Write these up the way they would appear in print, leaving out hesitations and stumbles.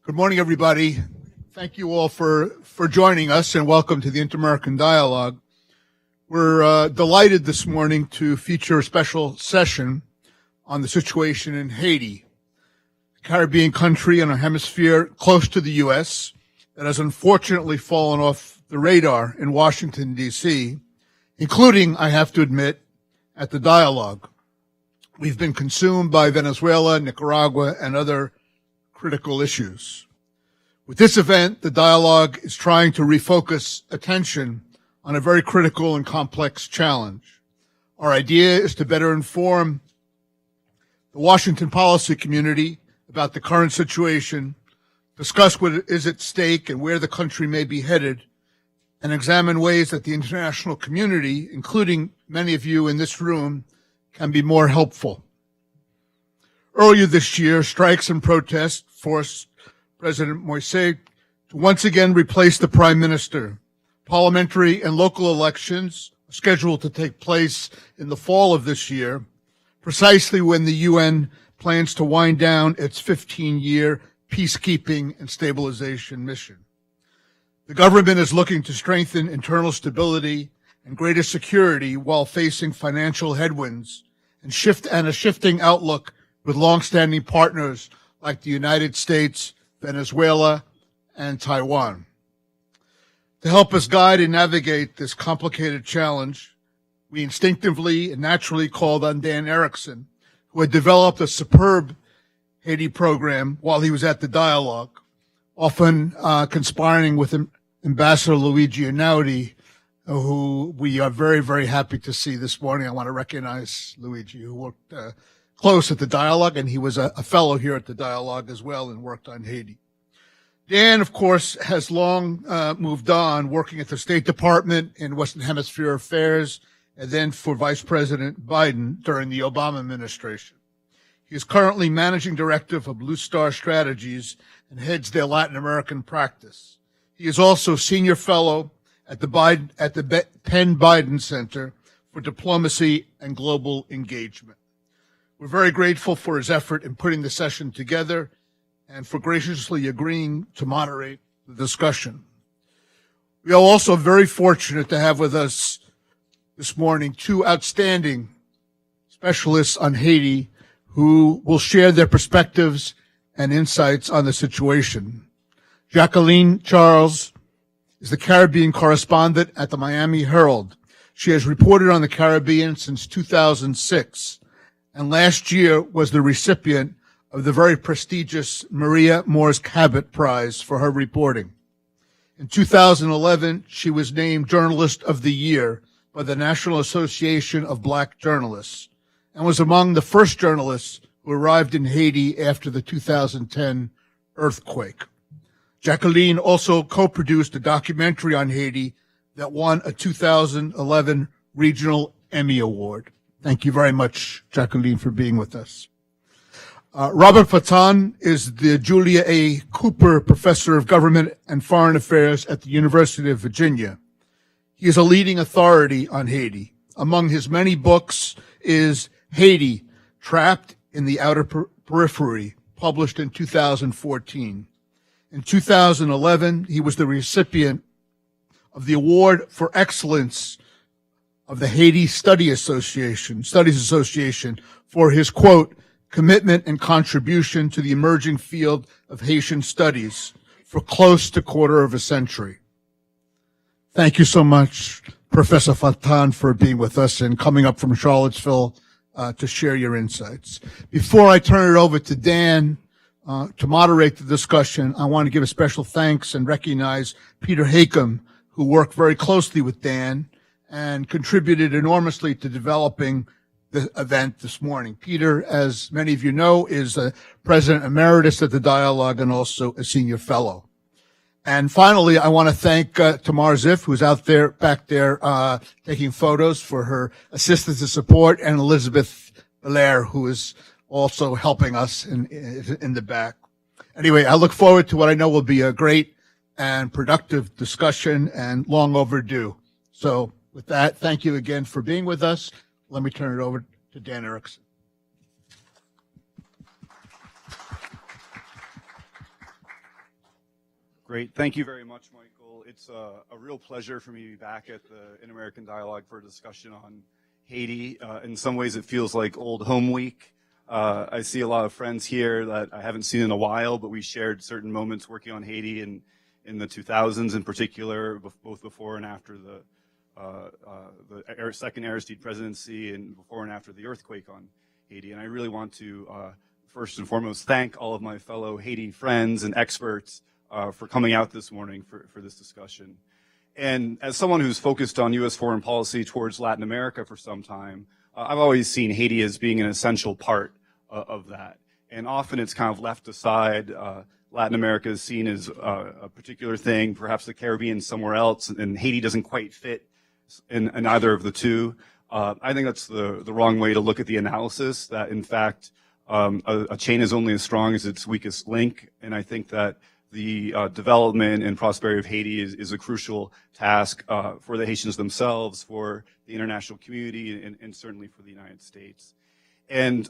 Good morning, everybody. Thank you all for joining us, and welcome to the Inter-American Dialogue. We're delighted this morning to feature a special session on the situation in Haiti, a Caribbean country in a hemisphere close to the U.S. that has unfortunately fallen off the radar in Washington, D.C., including, I have to admit, at the dialogue. We've been consumed by Venezuela, Nicaragua, and other critical issues. With this event, the dialogue is trying to refocus attention on a very critical and complex challenge. Our idea is to better inform the Washington policy community about the current situation, discuss what is at stake and where the country may be headed, and examine ways that the international community, including many of you in this room, can be more helpful. Earlier this year, strikes and protests forced President Moise to once again replace the prime minister. Parliamentary and local elections are scheduled to take place in the fall of this year, precisely when the UN plans to wind down its 15-year peacekeeping and stabilization mission. The government is looking to strengthen internal stability and greater security while facing financial headwinds and a shifting outlook with longstanding partners like the United States, Venezuela, and Taiwan. To help us guide and navigate this complicated challenge, we instinctively and naturally called on Dan Erickson, who had developed a superb Haiti program while he was at the dialogue, often conspiring with Ambassador Luigi Einaudi, who we are very, very happy to see this morning. I want to recognize Luigi, who worked close at the dialogue, and he was a fellow here at the dialogue as well and worked on Haiti. Dan, of course, has long moved on, working at the State Department in Western Hemisphere Affairs, and then for Vice President Biden during the Obama administration. He is currently Managing Director of Blue Star Strategies and heads their Latin American practice. He is also Senior Fellow at the Penn Biden Center for Diplomacy and Global Engagement. We're very grateful for his effort in putting the session together and for graciously agreeing to moderate the discussion. We are also very fortunate to have with us this morning two outstanding specialists on Haiti who will share their perspectives and insights on the situation. Jacqueline Charles is the Caribbean correspondent at the Miami Herald. She has reported on the Caribbean since 2006, and last year was the recipient of the very prestigious Maria Moores Cabot Prize for her reporting. In 2011, she was named Journalist of the Year by the National Association of Black Journalists and was among the first journalists who arrived in Haiti after the 2010 earthquake. Jacqueline also co-produced a documentary on Haiti that won a 2011 Regional Emmy Award. Thank you very much, Jacqueline, for being with us. Robert Fatan is the Julia A. Cooper Professor of Government and Foreign Affairs at the University of Virginia. He is a leading authority on Haiti. Among his many books is Haiti, Trapped in the Outer Periphery, published in 2014. In 2011, he was the recipient of the Award for Excellence of the Haiti Studies Association for his, quote, commitment and contribution to the emerging field of Haitian studies for close to quarter of a century. Thank you so much, Professor Fatan, for being with us and coming up from Charlottesville to share your insights. Before I turn it over to Dan to moderate the discussion, I want to give a special thanks and recognize Peter Hakem, who worked very closely with Dan and contributed enormously to developing the event this morning. Peter, as many of you know, is a President Emeritus at the Dialogue and also a Senior Fellow. And finally, I want to thank Tamar Ziff, who's out there, back there, taking photos, for her assistance and support, and Elizabeth Belair, who is also helping us in the back. Anyway, I look forward to what I know will be a great and productive discussion and long overdue. So with that, thank you again for being with us. Let me turn it over to Dan Erickson. Great. Thank you very much, Michael. It's a real pleasure for me to be back at the Inter-American Dialogue for a discussion on Haiti. In some ways, it feels like old home week. I see a lot of friends here that I haven't seen in a while, but we shared certain moments working on Haiti in the 2000s in particular, both before and after the second Aristide presidency and before and after the earthquake on Haiti. And I really want to, first and foremost, thank all of my fellow Haiti friends and experts for coming out this morning for this discussion. And as someone who's focused on U.S. foreign policy towards Latin America for some time, I've always seen Haiti as being an essential part of that. And often it's kind of left aside. Latin America is seen as a particular thing, perhaps the Caribbean somewhere else, and Haiti doesn't quite fit in either of the two. I think that's the wrong way to look at the analysis, that in fact a chain is only as strong as its weakest link. And I think that the development and prosperity of Haiti is a crucial task for the Haitians themselves, for the international community, and certainly for the United States. And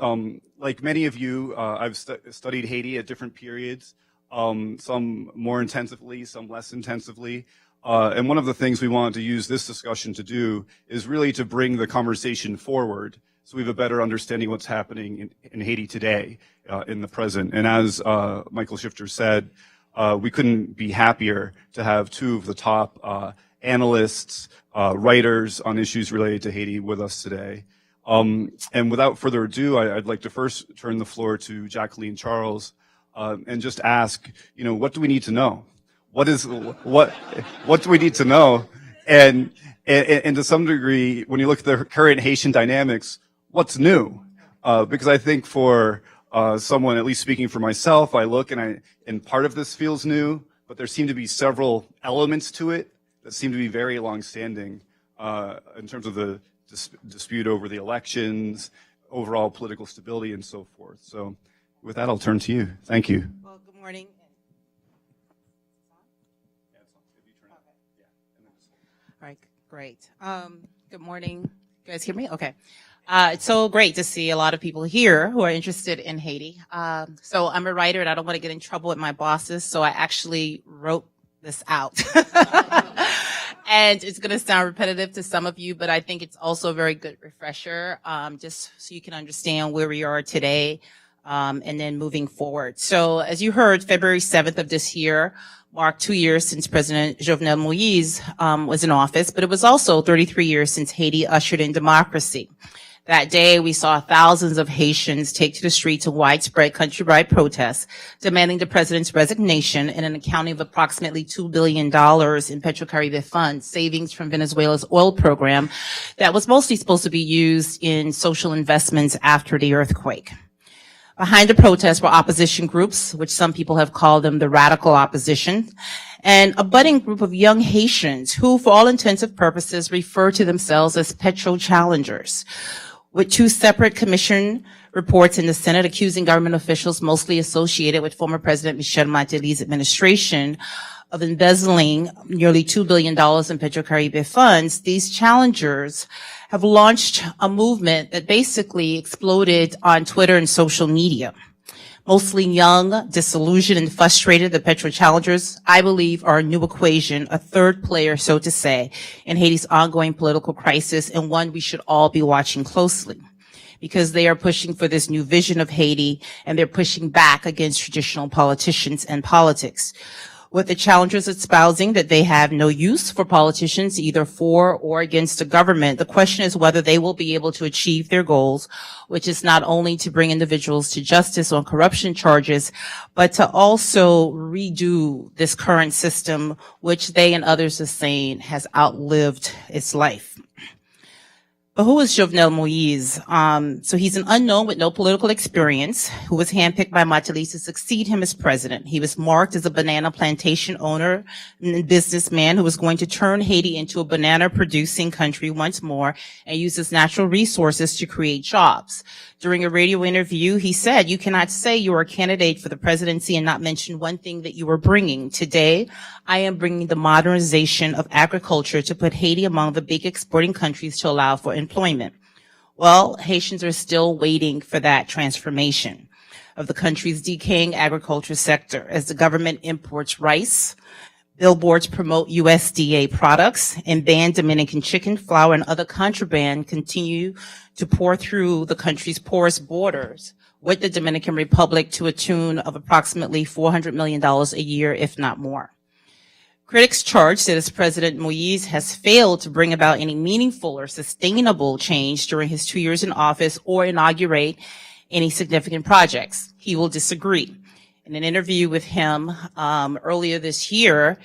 like many of you, I've studied Haiti at different periods, some more intensively, some less intensively. And one of the things we wanted to use this discussion to do is really to bring the conversation forward so we have a better understanding of what's happening in Haiti today, in the present. And as Michael Shifter said, we couldn't be happier to have two of the top analysts, writers on issues related to Haiti with us today. And without further ado, I'd like to first turn the floor to Jacqueline Charles and just ask, what do we need to know? What do we need to know? And to some degree, when you look at the current Haitian dynamics, what's new? Because I think for someone, at least speaking for myself, I look and part of this feels new, but there seem to be several elements to it that seem to be very long-standing in terms of the dispute over the elections, overall political stability, and so forth. So with that, I'll turn to you. Thank you. Well, good morning. All right, great. Good morning. You guys hear me? Okay. It's so great to see a lot of people here who are interested in Haiti. So I'm a writer and I don't want to get in trouble with my bosses, so I actually wrote this out. And it's going to sound repetitive to some of you, but I think it's also a very good refresher, just so you can understand where we are today, and then moving forward. So as you heard, February 7th of this year marked 2 years since President Jovenel Moise was in office, but it was also 33 years since Haiti ushered in democracy. That day, we saw thousands of Haitians take to the streets in widespread countrywide protests, demanding the president's resignation and an accounting of approximately $2 billion in Petrocaribe funds, savings from Venezuela's oil program that was mostly supposed to be used in social investments after the earthquake. Behind the protests were opposition groups, which some people have called them the radical opposition, and a budding group of young Haitians who, for all intents and purposes, refer to themselves as petro challengers, with two separate commission reports in the Senate accusing government officials mostly associated with former President Michel Mateli's administration of embezzling nearly $2 billion in Petrocaribe funds. These challengers have launched a movement that basically exploded on Twitter and social media. Mostly young, disillusioned, and frustrated, the petro challengers, I believe, are a new equation, a third player, so to say, in Haiti's ongoing political crisis, and one we should all be watching closely, because they are pushing for this new vision of Haiti, and they're pushing back against traditional politicians and politics. With the challengers espousing that they have no use for politicians, either for or against the government, the question is whether they will be able to achieve their goals, which is not only to bring individuals to justice on corruption charges, but to also redo this current system, which they and others are saying has outlived its life. But who is Jovenel Moise? So he's an unknown with no political experience who was handpicked by Mateli to succeed him as president. He was marked as a banana plantation owner and businessman who was going to turn Haiti into a banana producing country once more and use its natural resources to create jobs. During a radio interview, he said, "You cannot say you are a candidate for the presidency and not mention one thing that you are bringing. Today, I am bringing the modernization of agriculture to put Haiti among the big exporting countries to allow for employment." Well, Haitians are still waiting for that transformation. of the country's decaying agriculture sector as the government imports rice, billboards promote USDA products, and ban Dominican chicken, flour, and other contraband continue to pour through the country's porous borders with the Dominican Republic to a tune of approximately $400 million a year, if not more. Critics charge that as President Moise has failed to bring about any meaningful or sustainable change during his 2 years in office or inaugurate any significant projects. He will disagree. In an interview with him earlier this year,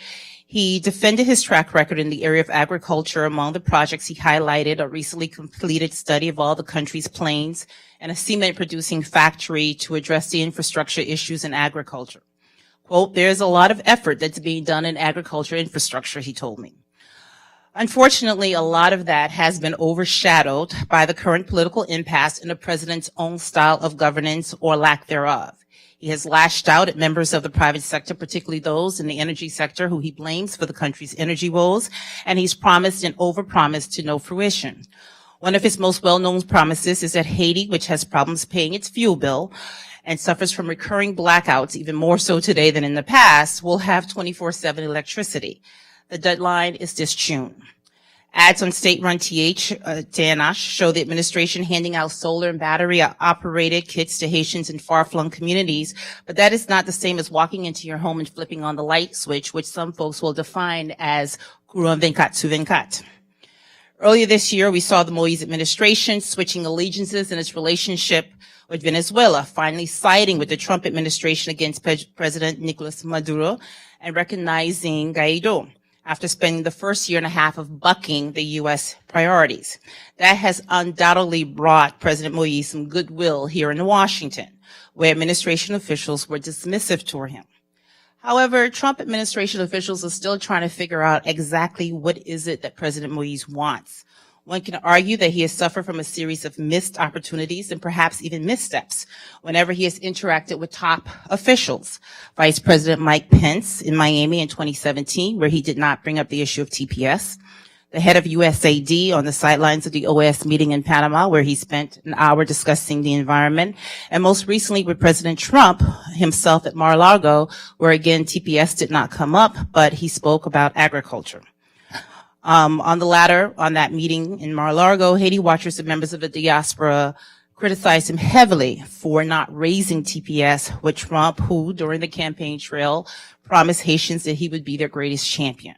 he defended his track record in the area of agriculture. Among the projects he highlighted a recently completed study of all the country's plains and a cement-producing factory to address the infrastructure issues in agriculture. Quote, "There's a lot of effort that's being done in agriculture infrastructure," he told me. Unfortunately, a lot of that has been overshadowed by the current political impasse in the president's own style of governance or lack thereof. He has lashed out at members of the private sector, particularly those in the energy sector who he blames for the country's energy woes, and he's promised and overpromised to no fruition. One of his most well-known promises is that Haiti, which has problems paying its fuel bill and suffers from recurring blackouts, even more so today than in the past, will have 24/7 electricity. The deadline is this June. Ads on state-run TNH show the administration handing out solar and battery-operated kits to Haitians in far-flung communities, but that is not the same as walking into your home and flipping on the light switch, which some folks will define as courant 24/24. Earlier this year, we saw the Moise administration switching allegiances in its relationship with Venezuela, finally siding with the Trump administration against President Nicolas Maduro and recognizing Guaido, after spending the first year and a half of bucking the U.S. priorities. That has undoubtedly brought President Moise some goodwill here in Washington, where administration officials were dismissive toward him. However, Trump administration officials are still trying to figure out exactly what is it that President Moise wants. One can argue that he has suffered from a series of missed opportunities and perhaps even missteps whenever he has interacted with top officials. Vice President Mike Pence in Miami in 2017, where he did not bring up the issue of TPS. The head of USAID on the sidelines of the OAS meeting in Panama, where he spent an hour discussing the environment. And most recently with President Trump himself at Mar-a-Lago, where again TPS did not come up, but he spoke about agriculture. On the latter, on that meeting in Mar-a-Lago, Haiti watchers and members of the diaspora criticized him heavily for not raising TPS with Trump, who, during the campaign trail, promised Haitians that he would be their greatest champion.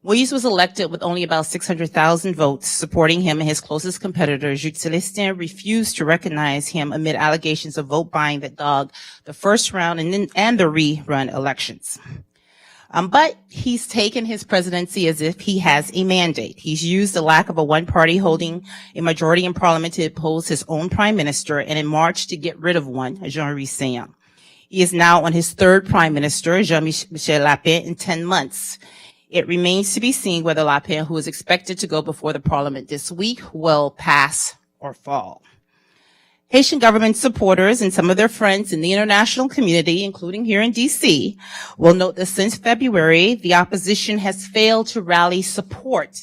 Moise was elected with only about 600,000 votes supporting him, and his closest competitor, Jude Celestin, refused to recognize him amid allegations of vote buying that dogged the first round and the rerun elections. But he's taken his presidency as if he has a mandate. He's used the lack of a one party holding a majority in parliament to oppose his own prime minister, and in March to get rid of one, Jean-Louis Saillant. He is now on his third prime minister, Jean-Michel Lapin, in 10 months. It remains to be seen whether Lapin, who is expected to go before the parliament this week, will pass or fall. Haitian government supporters and some of their friends in the international community, including here in D.C., will note that since February, the opposition has failed to rally support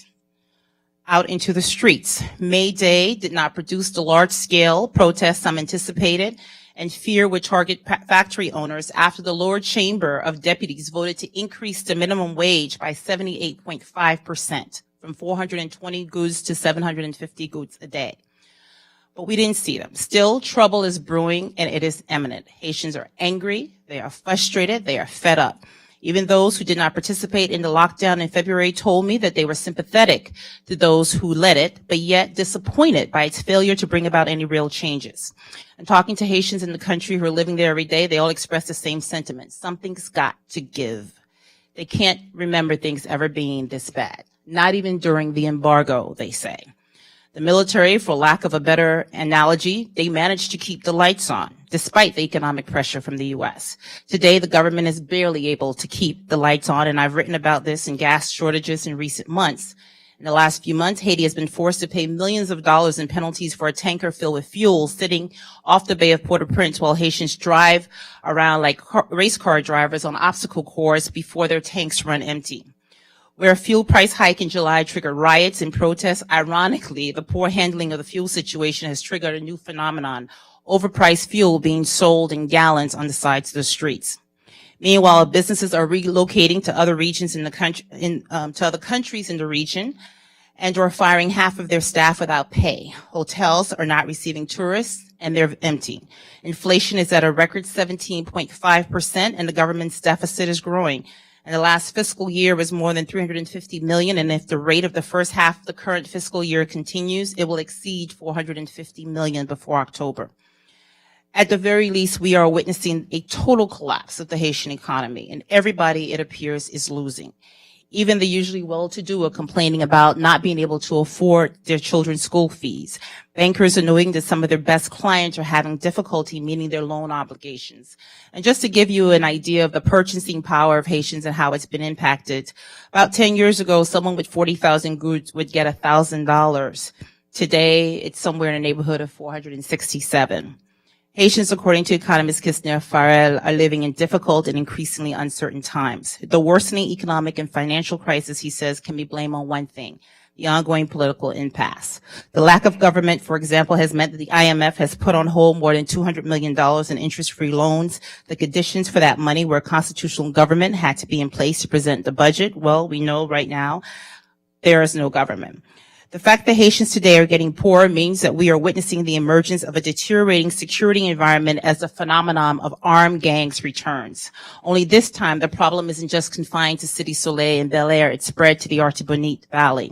out into the streets. May Day did not produce the large-scale protests some anticipated, and fear would target factory owners after the lower chamber of deputies voted to increase the minimum wage by 78.5%, from 420 goods to 750 goods a day. But we didn't see them. Still, trouble is brewing, and it is imminent. Haitians are angry, they are frustrated, they are fed up. Even those who did not participate in the lockdown in February told me that they were sympathetic to those who led it, but yet disappointed by its failure to bring about any real changes. And talking to Haitians in the country who are living there every day, they all express the same sentiment. Something's got to give. They can't remember things ever being this bad. Not even during the embargo, they say. The military, for lack of a better analogy, they managed to keep the lights on, despite the economic pressure from the U.S. Today, the government is barely able to keep the lights on, and I've written about this in gas shortages in recent months. In the last few months, Haiti has been forced to pay millions of dollars in penalties for a tanker filled with fuel sitting off the Bay of Port-au-Prince while Haitians drive around like race car drivers on obstacle courses before their tanks run empty. Where a fuel price hike in July triggered riots and protests, ironically, the poor handling of the fuel situation has triggered a new phenomenon, overpriced fuel being sold in gallons on the sides of the streets. Meanwhile, businesses are relocating to other regions in the country, to other countries in the region, and are firing half of their staff without pay. Hotels are not receiving tourists, and they're empty. Inflation is at a record 17.5%, and the government's deficit is growing. And the last fiscal year was more than 350 million, and if the rate of the first half of the current fiscal year continues, it will exceed 450 million before October. At the very least, we are witnessing a total collapse of the Haitian economy, and everybody, it appears, is losing. Even the usually well-to-do are complaining about not being able to afford their children's school fees. Bankers are knowing that some of their best clients are having difficulty meeting their loan obligations. And just to give you an idea of the purchasing power of Haitians and how it's been impacted, about 10 years ago, someone with 40,000 goods would get $1,000. Today, it's somewhere in the neighborhood of 467. Haitians, according to economist Kisner Farrell, are living in difficult and increasingly uncertain times. The worsening economic and financial crisis, he says, can be blamed on one thing: the ongoing political impasse. The lack of government, for example, has meant that the IMF has put on hold more than $200 million in interest-free loans. The conditions for that money were a constitutional government had to be in place to present the budget. Well, we know right now there is no government. The fact that Haitians today are getting poorer means that we are witnessing the emergence of a deteriorating security environment as the phenomenon of armed gangs returns. Only this time, the problem isn't just confined to Cité Soleil and Bel Air. It's spread to the Artibonite Valley.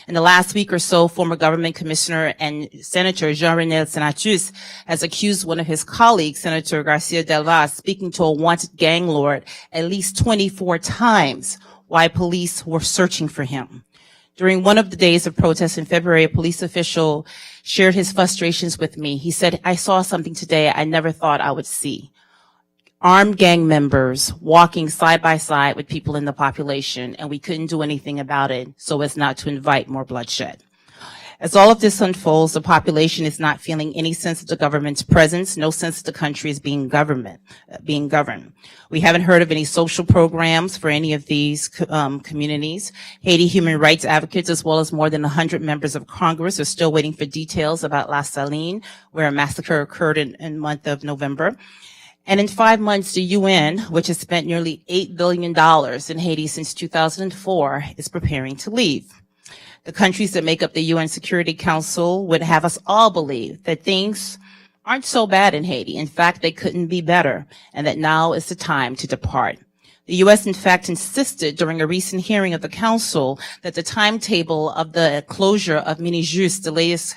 In the last week or so, former government commissioner and Senator Jean-René Senatus has accused one of his colleagues, Senator Garcia Del Vaz, speaking to a wanted gang lord at least 24 times while police were searching for him. During one of the days of protest in February, a police official shared his frustrations with me. He said, "I saw something today I never thought I would see. Armed gang members walking side by side with people in the population, and we couldn't do anything about it so as not to invite more bloodshed." As all of this unfolds, the population is not feeling any sense of the government's presence, no sense of the country is being governed. We haven't heard of any social programs for any of these communities. Haiti human rights advocates, as well as more than 100 members of Congress, are still waiting for details about La Saline, where a massacre occurred in the month of November. And in 5 months, the UN, which has spent nearly $8 billion in Haiti since 2004, is preparing to leave. The countries that make up the UN Security Council would have us all believe that things aren't so bad in Haiti. In fact, they couldn't be better, and that now is the time to depart. The U.S., in fact, insisted during a recent hearing of the Council that the timetable of the closure of Minijust, the latest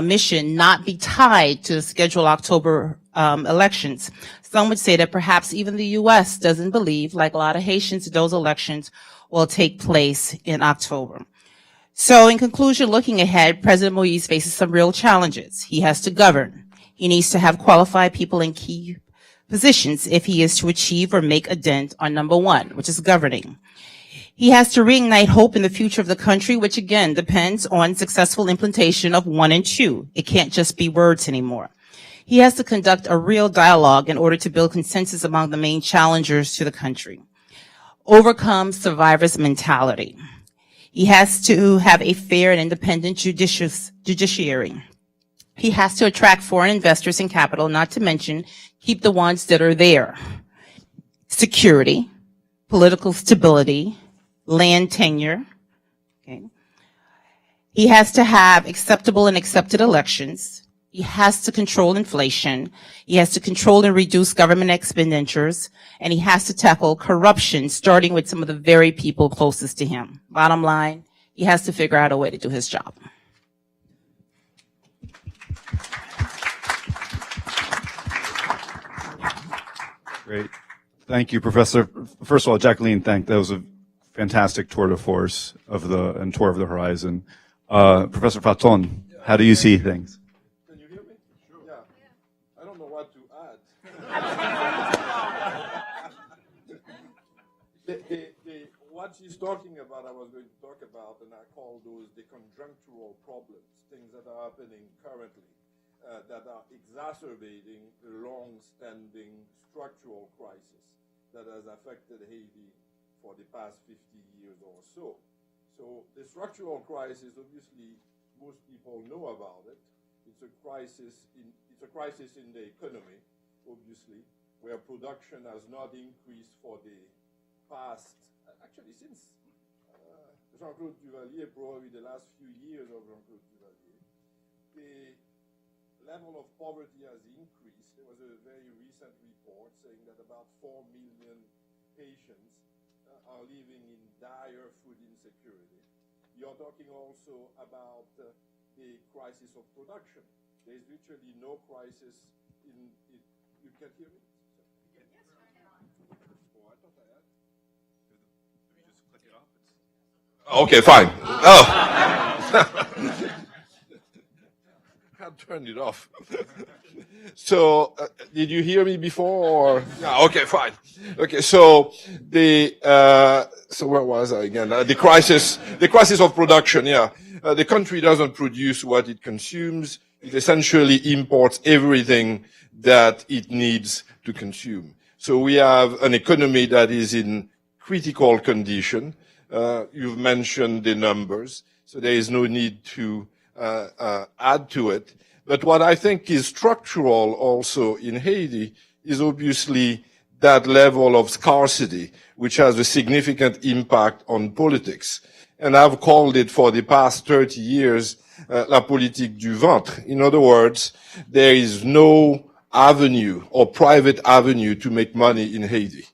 mission, not be tied to the scheduled October elections. Some would say that perhaps even the U.S. doesn't believe, like a lot of Haitians, that those elections will take place in October. So in conclusion, looking ahead, President Moise faces some real challenges. He has to govern. He needs to have qualified people in key positions if he is to achieve or make a dent on number one, which is governing. He has to reignite hope in the future of the country, which again depends on successful implementation of 1 and 2. It can't just be words anymore. He has to conduct a real dialogue in order to build consensus among the main challengers to the country. Overcome survivor's mentality. He has to have a fair and independent judiciary. He has to attract foreign investors and capital, not to mention keep the ones that are there. Security, political stability, land tenure. Okay. He has to have acceptable and accepted elections. He has to control inflation. He has to control and reduce government expenditures. And he has to tackle corruption, starting with some of the very people closest to him. Bottom line, he has to figure out a way to do his job. Great. Thank you, Professor. First of all, Jacqueline, that was a fantastic tour de force of and tour of the horizon. Professor Faton, how do you see things? Can you hear me? Sure. Yeah. I don't know what to add. What she's talking about, I was going to talk about, and I call those the conjunctural problems, things that are happening currently that are exacerbating the long-standing structural crisis that has affected Haiti for the past 50 years or so. So the structural crisis, obviously, most people know about it. It's a crisis, it's a crisis in the economy, obviously, where production has not increased for the past, actually since Jean-Claude Duvalier, probably the last few years of Jean-Claude Duvalier. The level of poverty has increased. There was a very recent report saying that about 4 million Haitians are living in dire food insecurity. You're talking also about the crisis of production. There's literally no crisis in it. You can hear me? Yes, oh, I thought I had. Let me just click it off. Okay, fine. Oh. I'll turn it off. So, did you hear me before? Or? Yeah, okay, fine. Okay, so so where was I again? The crisis of production. Yeah, the country doesn't produce what it consumes. It essentially imports everything that it needs to consume. So we have an economy that is in critical condition. You've mentioned the numbers, so there is no need to add to it. But what I think is structural also in Haiti is obviously that level of scarcity, which has a significant impact on politics. And I've called it for the past 30 years, la politique du ventre. In other words, there is no avenue or private avenue to make money in Haiti.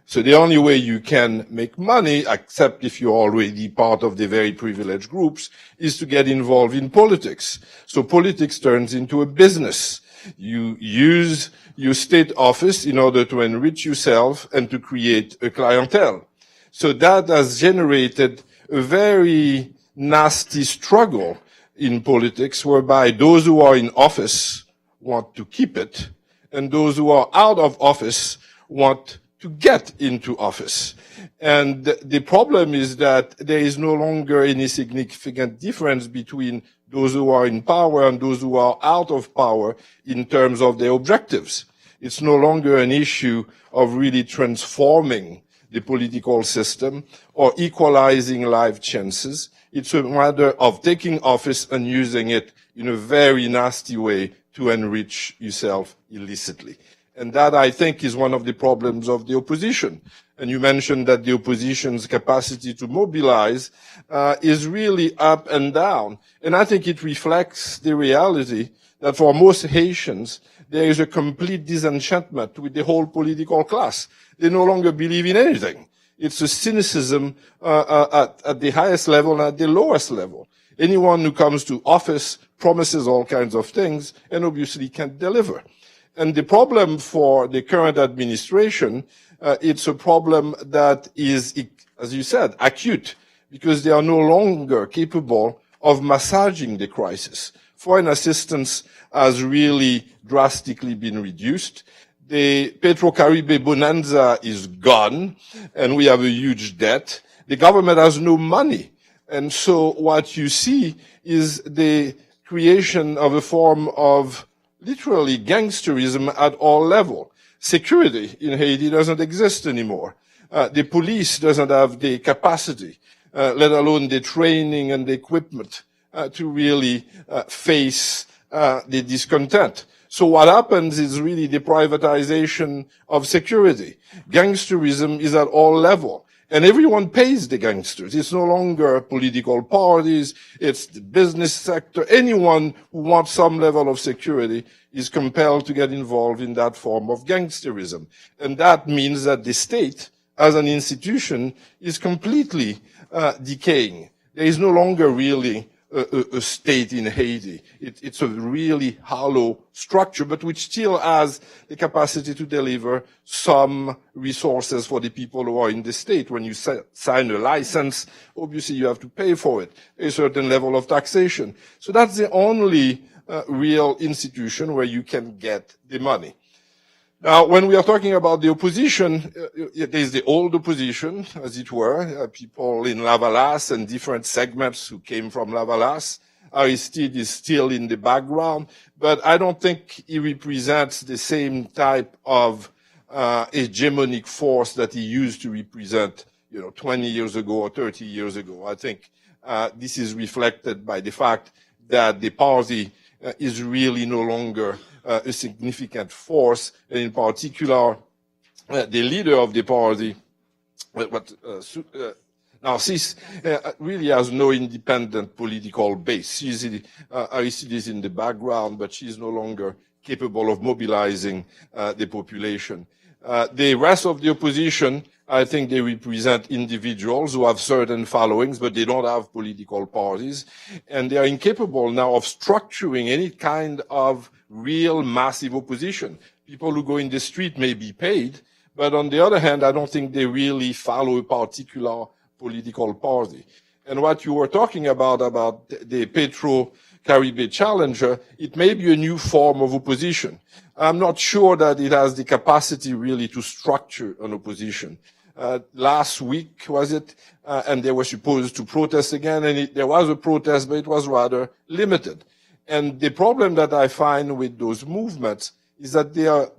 So the only way you can make money, except if you're already part of the very privileged groups, is to get involved in politics. So politics turns into a business. You use your state office in order to enrich yourself and to create a clientele. So that has generated a very nasty struggle in politics, whereby those who are in office want to keep it, and those who are out of office want to get into office. And the problem is that there is no longer any significant difference between those who are in power and those who are out of power in terms of their objectives. It's no longer an issue of really transforming the political system or equalizing life chances. It's a matter of taking office and using it in a very nasty way to enrich yourself illicitly. And that, I think, is one of the problems of the opposition. And you mentioned that the opposition's capacity to mobilize is really up and down. And I think it reflects the reality that for most Haitians, there is a complete disenchantment with the whole political class. They no longer believe in anything. It's a cynicism at the highest level and at the lowest level. Anyone who comes to office promises all kinds of things and obviously can't deliver. And the problem for the current administration, it's a problem that is, as you said, acute, because they are no longer capable of massaging the crisis. Foreign assistance has really drastically been reduced. The Petro-Caribe bonanza is gone, and we have a huge debt. The government has no money. And so what you see is the creation of a form of literally gangsterism at all levels. Security in Haiti doesn't exist anymore. The police doesn't have the capacity, let alone the training and the equipment to really face the discontent. So what happens is really the privatization of security. Gangsterism is at all levels. And everyone pays the gangsters. It's no longer political parties. It's the business sector. Anyone who wants some level of security is compelled to get involved in that form of gangsterism. And that means that the state, as an institution, is completely decaying. There is no longer really a state in Haiti. It's a really hollow structure, but which still has the capacity to deliver some resources for the people who are in the state. When you sign a license, obviously you have to pay for it, a certain level of taxation. So that's the only real institution where you can get the money. Now, when we are talking about the opposition, there's the old opposition, as it were, people in Lavalas and different segments who came from Lavalas. Aristide is still in the background, but I don't think he represents the same type of hegemonic force that he used to represent, 20 years ago or 30 years ago. I think this is reflected by the fact that the party is really no longer a significant force, and in particular, the leader of the party, Narcisse, really has no independent political base. Aristide is in the background, but she's no longer capable of mobilizing the population. The rest of the opposition, I think they represent individuals who have certain followings, but they don't have political parties. And they are incapable now of structuring any kind of real massive opposition. People who go in the street may be paid, but on the other hand, I don't think they really follow a particular political party. And what you were talking about the Petro-Caribbean Challenger, it may be a new form of opposition. I'm not sure that it has the capacity really to structure an opposition. Last week, was it? And they were supposed to protest again, and there was a protest, but it was rather limited. And the problem that I find with those movements is that they are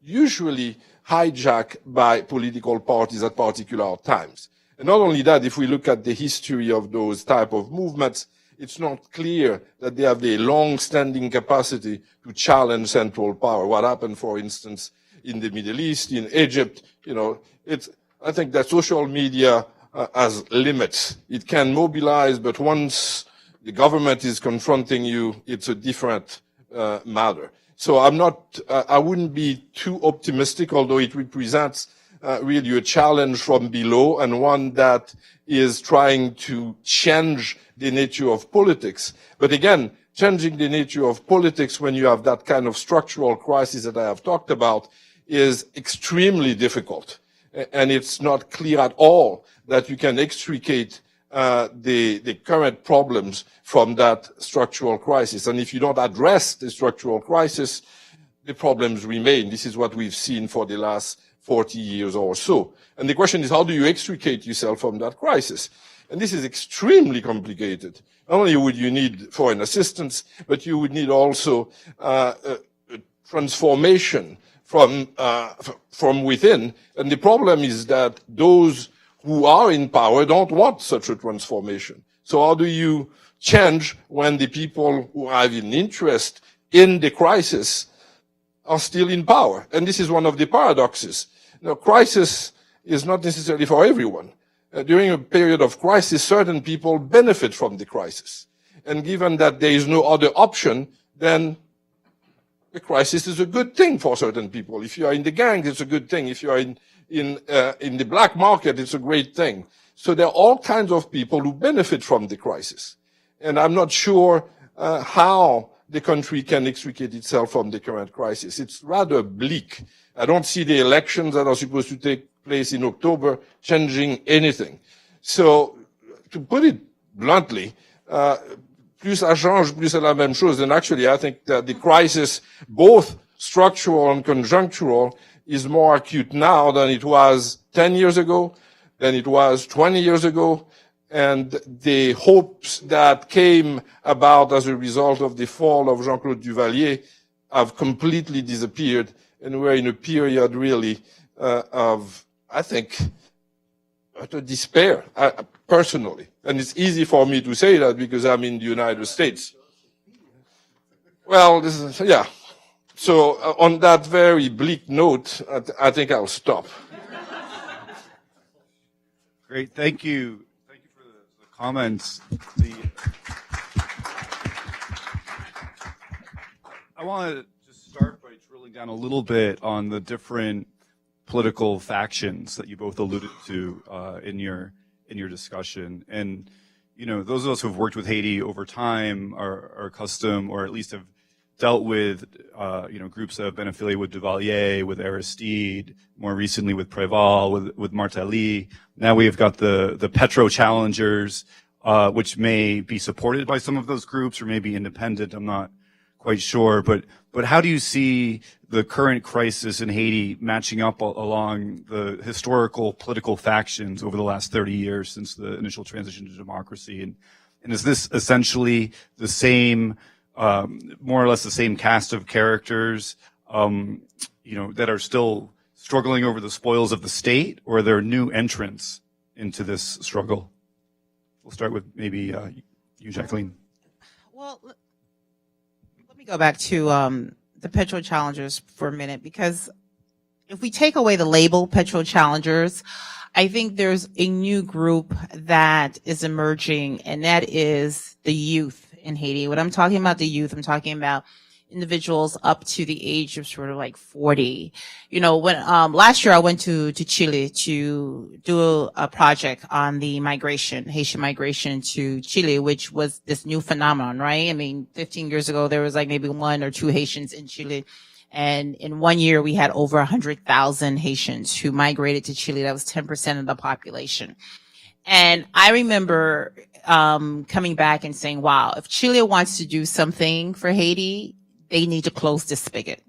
usually hijacked by political parties at particular times. And not only that, if we look at the history of those type of movements, it's not clear that they have the long-standing capacity to challenge central power. What happened, for instance, in the Middle East, in Egypt, I think that social media has limits. It can mobilize, but once the government is confronting you, it's a different matter. So I wouldn't be too optimistic, although it represents really a challenge from below, and one that is trying to change the nature of politics. But again, changing the nature of politics when you have that kind of structural crisis that I have talked about is extremely difficult. And it's not clear at all that you can extricate the current problems from that structural crisis. And if you don't address the structural crisis, the problems remain. This is what we've seen for the last 40 years or so. And the question is, how do you extricate yourself from that crisis? And this is extremely complicated. Not only would you need foreign assistance, but you would need also a transformation from within. And the problem is that those who are in power don't want such a transformation. So how do you change when the people who have an interest in the crisis are still in power? And this is one of the paradoxes. Now, crisis is not necessarily for everyone. During a period of crisis, certain people benefit from the crisis. And given that there is no other option, then the crisis is a good thing for certain people. If you are in the gang, it's a good thing. If you are in the black market, it's a great thing. So there are all kinds of people who benefit from the crisis. And I'm not sure how the country can extricate itself from the current crisis. It's rather bleak. I don't see the elections that are supposed to take place in October changing anything. So, to put it bluntly, plus ça change, plus c'est la même chose. And actually, I think that the crisis, both structural and conjunctural, is more acute now than it was 10 years ago, than it was 20 years ago. And the hopes that came about as a result of the fall of Jean-Claude Duvalier have completely disappeared. And we're in a period really of, I think, utter despair, personally. And it's easy for me to say that because I'm in the United States. Well, yeah. So on that very bleak note, I think I'll stop. Great, thank you. Thank you for the comments. I want to just start by drilling down a little bit on the different political factions that you both alluded to in your discussion. And those of us who have worked with Haiti over time are accustomed, or at least have dealt with groups that have been affiliated with Duvalier, with Aristide, more recently with Préval, with Martelly. Now we've got the Petro challengers, which may be supported by some of those groups or may be independent. I'm not quite sure, but how do you see the current crisis in Haiti matching up along the historical political factions over the last 30 years since the initial transition to democracy? And is this essentially the same, more or less the same cast of characters, that are still struggling over the spoils of the state, or are there new entrants into this struggle? We'll start with maybe you, Jacqueline. Well, let me go back to the petrol challengers for a minute, because if we take away the label petrol challengers, I think there's a new group that is emerging, and that is the youth in Haiti. When I'm talking about the youth, I'm talking about individuals up to the age of sort of like 40. You know, when last year I went to Chile to do a project on the Haitian migration to Chile, which was this new phenomenon, right? I mean, 15 years ago there was like maybe 1 or 2 Haitians in Chile. And in 1 year, we had over 100,000 Haitians who migrated to Chile. That was 10% of the population. And I remember coming back and saying, wow, if Chile wants to do something for Haiti, they need to close this spigot.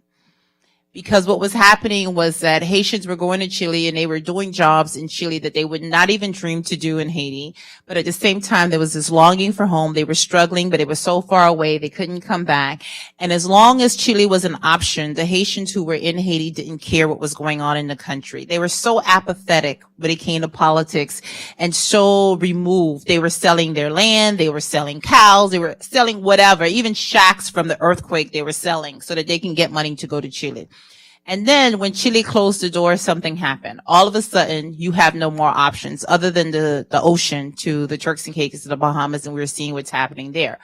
Because what was happening was that Haitians were going to Chile and they were doing jobs in Chile that they would not even dream to do in Haiti. But at the same time, there was this longing for home. They were struggling, but it was so far away, they couldn't come back. And as long as Chile was an option, the Haitians who were in Haiti didn't care what was going on in the country. They were so apathetic when it came to politics and so removed. They were selling their land, they were selling cows, they were selling whatever, even shacks from the earthquake they were selling so that they can get money to go to Chile. And then when Chile closed the door, something happened. All of a sudden, you have no more options other than the ocean to the Turks and Caicos to the Bahamas, and we're seeing what's happening there.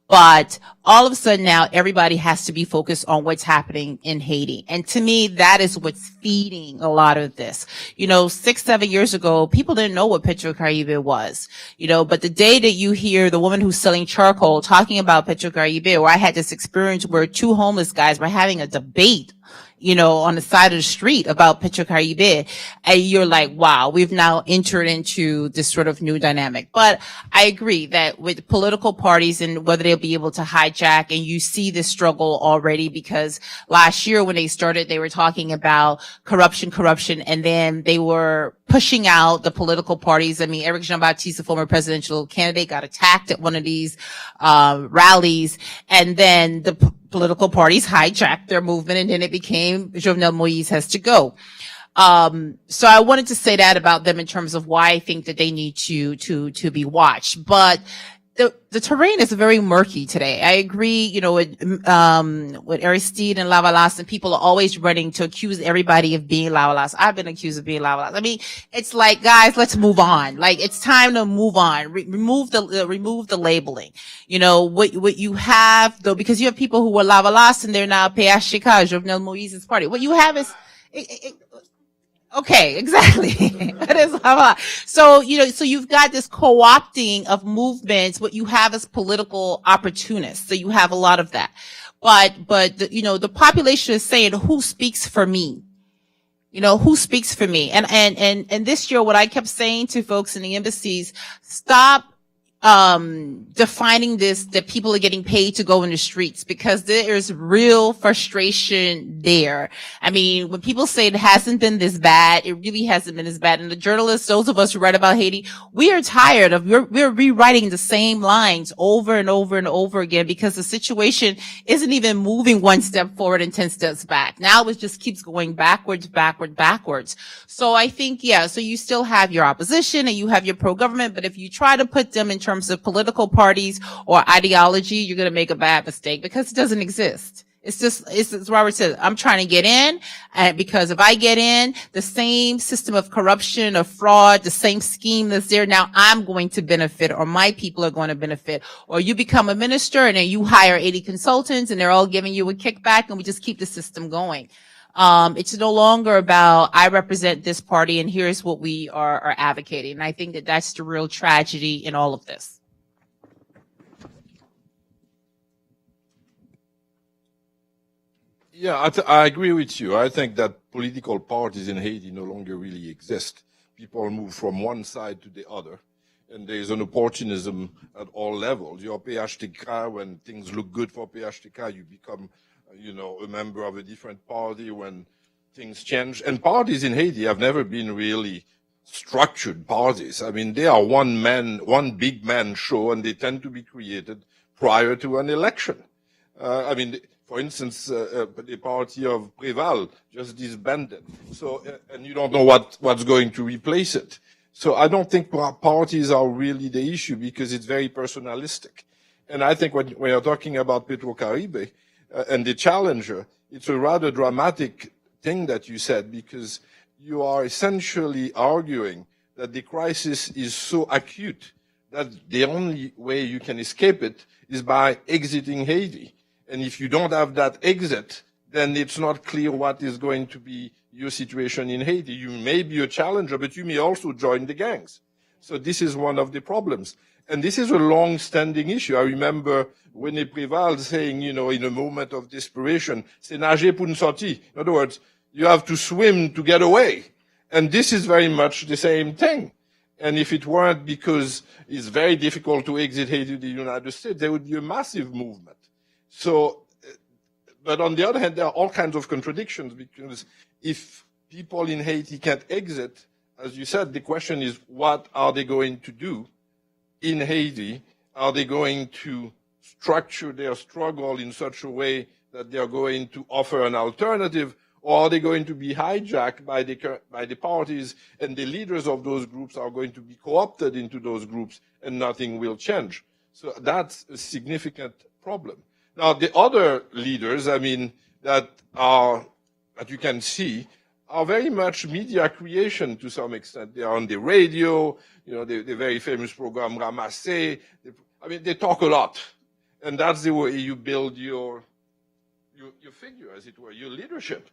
But all of a sudden now, everybody has to be focused on what's happening in Haiti. And to me, that is what's feeding a lot of this. You know, 6-7 years ago, people didn't know what Petrocaribe was. You know, but the day that you hear the woman who's selling charcoal talking about Petrocaribe, where I had this experience where 2 homeless guys were having a debate, you know, on the side of the street about Petrocaribe, and you're like, wow, we've now entered into this sort of new dynamic. But I agree that with political parties and whether they'll be able to hijack, and you see this struggle already, because last year when they started, they were talking about corruption, and then they were pushing out the political parties. I mean, Eric Jean-Baptiste, the former presidential candidate, got attacked at one of these rallies, and then the political parties hijacked their movement, and then it became Jovenel Moise has to go. So I wanted to say that about them in terms of why I think that they need to be watched. But the terrain is very murky today. I agree, you know, with Aristide and Lavalas, and people are always running to accuse everybody of being Lavalas. I've been accused of being Lavalas. I mean, it's like, guys, let's move on. Like, it's time to move on. Remove the labeling. You know, what you have though, because you have people who were Lavalas and they're now PHK, Jovenel Moise's party. What you have is, okay, exactly. That is how. So, you know, so you've got this co-opting of movements. What you have is political opportunists. So you have a lot of that. But you know, the population is saying, who speaks for me? You know, who speaks for me? And this year, what I kept saying to folks in the embassies, stop defining this, that people are getting paid to go in the streets, because there is real frustration there. I mean, when people say it hasn't been this bad, it really hasn't been as bad. And the journalists, those of us who write about Haiti, we are tired of, we're rewriting the same lines over and over and over again, because the situation isn't even moving 1 step forward and 10 steps back. Now it just keeps going backwards. So I think, yeah, so you still have your opposition and you have your pro-government, but if you try to put them in terms of political parties or ideology, you're going to make a bad mistake, because it doesn't exist. It's just, it's Robert said, I'm trying to get in, because if I get in, the same system of corruption, of fraud, the same scheme that's there now, I'm going to benefit, or my people are going to benefit. Or you become a minister and then you hire 80 consultants and they're all giving you a kickback, and we just keep the system going. It's no longer about, I represent this party and here's what we are advocating. And I think that that's the real tragedy in all of this. Yeah, I agree with you. I think that political parties in Haiti no longer really exist. People move from one side to the other, and there's an opportunism at all levels. You're PHTK, when things look good for PHTK, you become, you know, a member of a different party when things change. And parties in Haiti have never been really structured parties. I mean, they are one big man show, and they tend to be created prior to an election. I mean, for instance, the party of Préval just disbanded. So, and you don't know what's going to replace it. So I don't think parties are really the issue, because it's very personalistic. And I think when you're talking about Petrocaribe, and the challenger, it's a rather dramatic thing that you said, because you are essentially arguing that the crisis is so acute that the only way you can escape it is by exiting Haiti. And if you don't have that exit, then it's not clear what is going to be your situation in Haiti. You may be a challenger, but you may also join the gangs. So this is one of the problems. And this is a long-standing issue. I remember René Préval saying, in a moment of desperation, c'est nager pour une sortie. In other words, you have to swim to get away. And this is very much the same thing. And if it weren't because it's very difficult to exit Haiti to the United States, there would be a massive movement. So, but on the other hand, there are all kinds of contradictions, because if people in Haiti can't exit, as you said, the question is, what are they going to do in Haiti? Are they going to structure their struggle in such a way that they are going to offer an alternative, or are they going to be hijacked by the parties, and the leaders of those groups are going to be co-opted into those groups, and nothing will change? So that's a significant problem. Now, the other leaders, that you can see, are very much media creation to some extent. They are on the radio, the very famous program Ramassé. They talk a lot. And that's the way you build your figure, as it were, your leadership.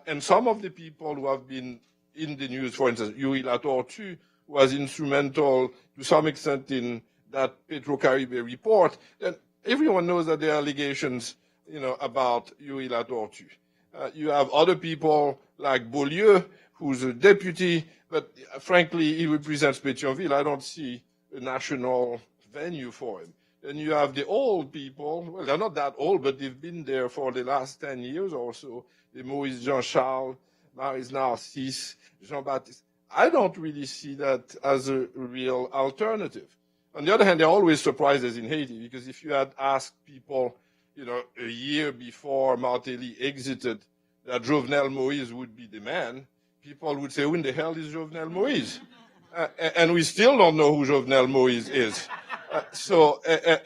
And some of the people who have been in the news, for instance, Yuri Latortue was instrumental to some extent in that Petro-Caribe report. And everyone knows that there are allegations, about Yuri Latortue. You have other people like Beaulieu, who's a deputy, but frankly, he represents Pétionville. I don't see a national venue for him. Then you have the old people. Well, they're not that old, but they've been there for the last 10 years or so. The Moise Jean-Charles, Maris Narcisse, Jean-Baptiste. I don't really see that as a real alternative. On the other hand, there are always surprises in Haiti, because if you had asked people, a year before Martelly exited, that Jovenel Moise would be the man, people would say, who in the hell is Jovenel Moise? And we still don't know who Jovenel Moise is.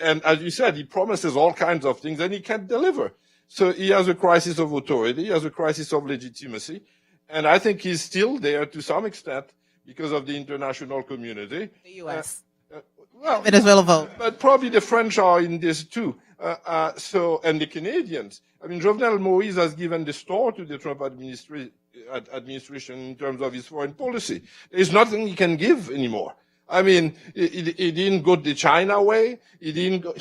And as you said, he promises all kinds of things and he can't deliver. So he has a crisis of authority, he has a crisis of legitimacy, and I think he's still there to some extent because of the international community. The U.S. Well, Venezuela vote. But probably the French are in this too. And the Canadians. Jovenel Moise has given the store to the Trump administration in terms of his foreign policy. There's nothing he can give anymore. He didn't go the China way. He didn't go,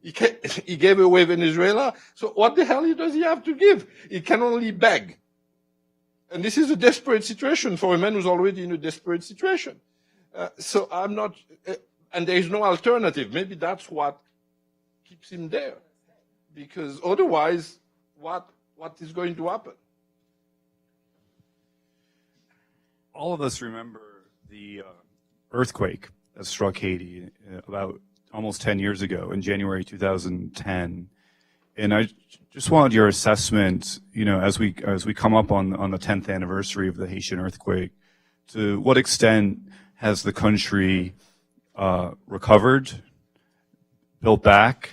he gave away Venezuela. So what the hell does he have to give? He can only beg. And this is a desperate situation for a man who's already in a desperate situation. So I'm not, and there is no alternative. Maybe that's what keeps him there. Because otherwise, what is going to happen? All of us remember the earthquake that struck Haiti about almost 10 years ago in January 2010. And I just wanted your assessment, as we come up on the 10th anniversary of the Haitian earthquake, to what extent has the country recovered, built back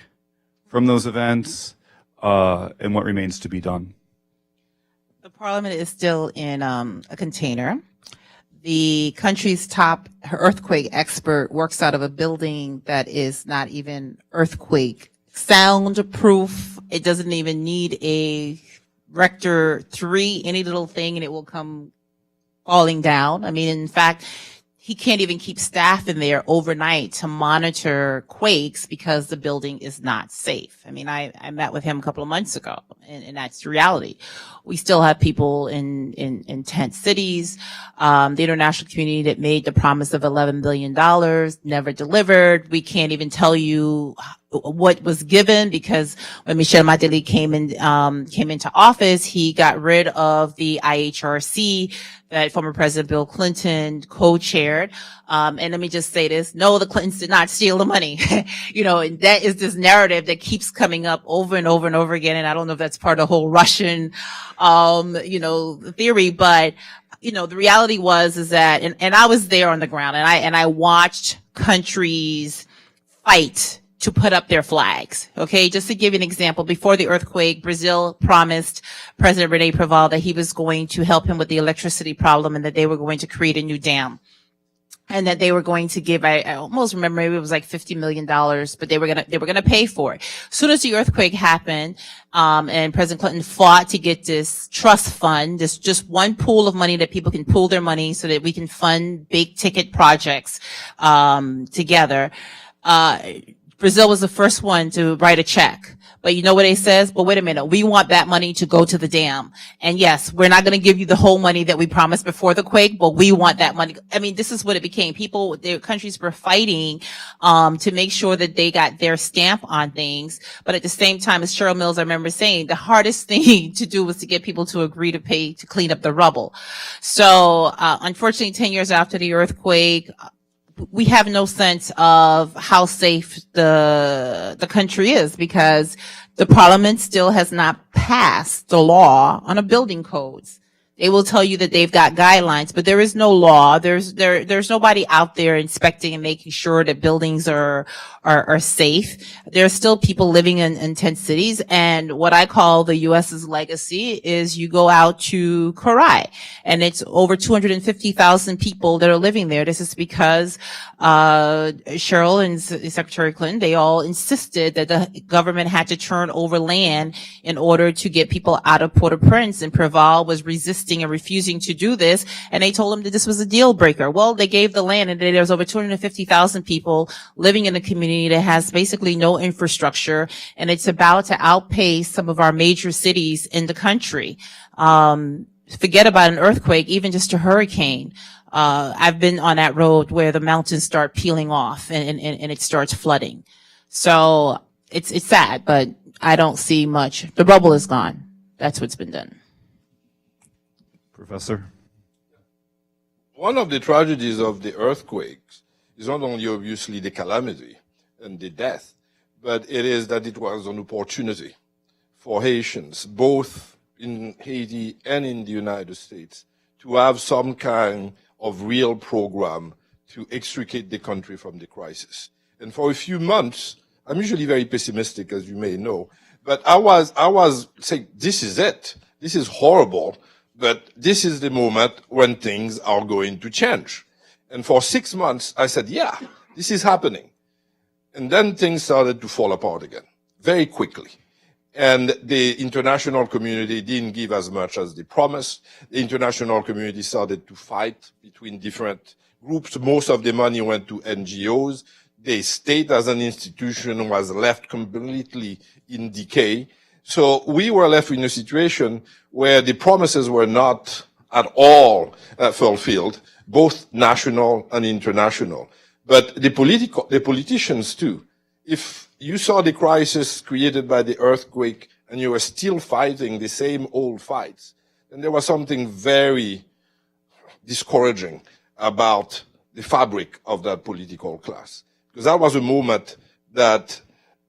from those events, and what remains to be done? The parliament is still in a container. The country's top earthquake expert works out of a building that is not even earthquake soundproof. It doesn't even need a Richter 3, any little thing, and it will come falling down. In fact, he can't even keep staff in there overnight to monitor quakes because the building is not safe. I met with him a couple of months ago, and that's reality. We still have people in tent cities. The international community that made the promise of $11 billion never delivered. We can't even tell you what was given, because when Michel Martelly came into office, he got rid of the IHRC that former President Bill Clinton co-chaired. And let me just say this. No, the Clintons did not steal the money. And that is this narrative that keeps coming up over and over and over again. And I don't know if that's part of the whole Russian, theory, but, the reality is that, and I was there on the ground, and I watched countries fight to put up their flags. Okay, just to give you an example, before the earthquake, Brazil promised President Rene Preval that he was going to help him with the electricity problem and that they were going to create a new dam. And that they were going to give, I almost remember, maybe it was like $50 million, but they were gonna pay for it. As soon as the earthquake happened, and President Clinton fought to get this trust fund, this just one pool of money that people can pool their money so that we can fund big ticket projects, together. Brazil was the first one to write a check. But you know what it says? But wait a minute, we want that money to go to the dam. And yes, we're not going to give you the whole money that we promised before the quake, but we want that money. I mean, this is what it became. People, their countries were fighting, to make sure that they got their stamp on things. But at the same time, as Cheryl Mills, I remember saying, the hardest thing to do was to get people to agree to pay to clean up the rubble. So, unfortunately, 10 years after the earthquake, we have no sense of how safe the country is because the parliament still has not passed the law on a building codes. They will tell you that they've got guidelines, but there is no law. There's nobody out there inspecting and making sure that buildings are safe. There are still people living in tent cities. And what I call the U.S.'s legacy is you go out to Karai and it's over 250,000 people that are living there. This is because, Cheryl and Secretary Clinton, they all insisted that the government had to turn over land in order to get people out of Port-au-Prince, and Preval was resisting and refusing to do this, and they told him that this was a deal breaker. Well, they gave the land, and there was over 250,000 people living in a community that has basically no infrastructure, and it's about to outpace some of our major cities in the country. Forget about an earthquake, even just a hurricane. I've been on that road where the mountains start peeling off and it starts flooding. So it's sad, but I don't see much. The rubble is gone. That's what's been done. Professor? One of the tragedies of the earthquakes is not only obviously the calamity and the death, but it is that it was an opportunity for Haitians, both in Haiti and in the United States, to have some kind of real program to extricate the country from the crisis. And for a few months, I'm usually very pessimistic, as you may know, but I was saying, this is it. This is horrible, but this is the moment when things are going to change. And for 6 months, I said, yeah, this is happening. And then things started to fall apart again, very quickly. And the international community didn't give as much as they promised. The international community started to fight between different groups. Most of the money went to NGOs. The state as an institution was left completely in decay. So we were left in a situation where the promises were not at all fulfilled, both national and international. But the politicians too. If you saw the crisis created by the earthquake and you were still fighting the same old fights, then there was something very discouraging about the fabric of that political class. Because that was a moment that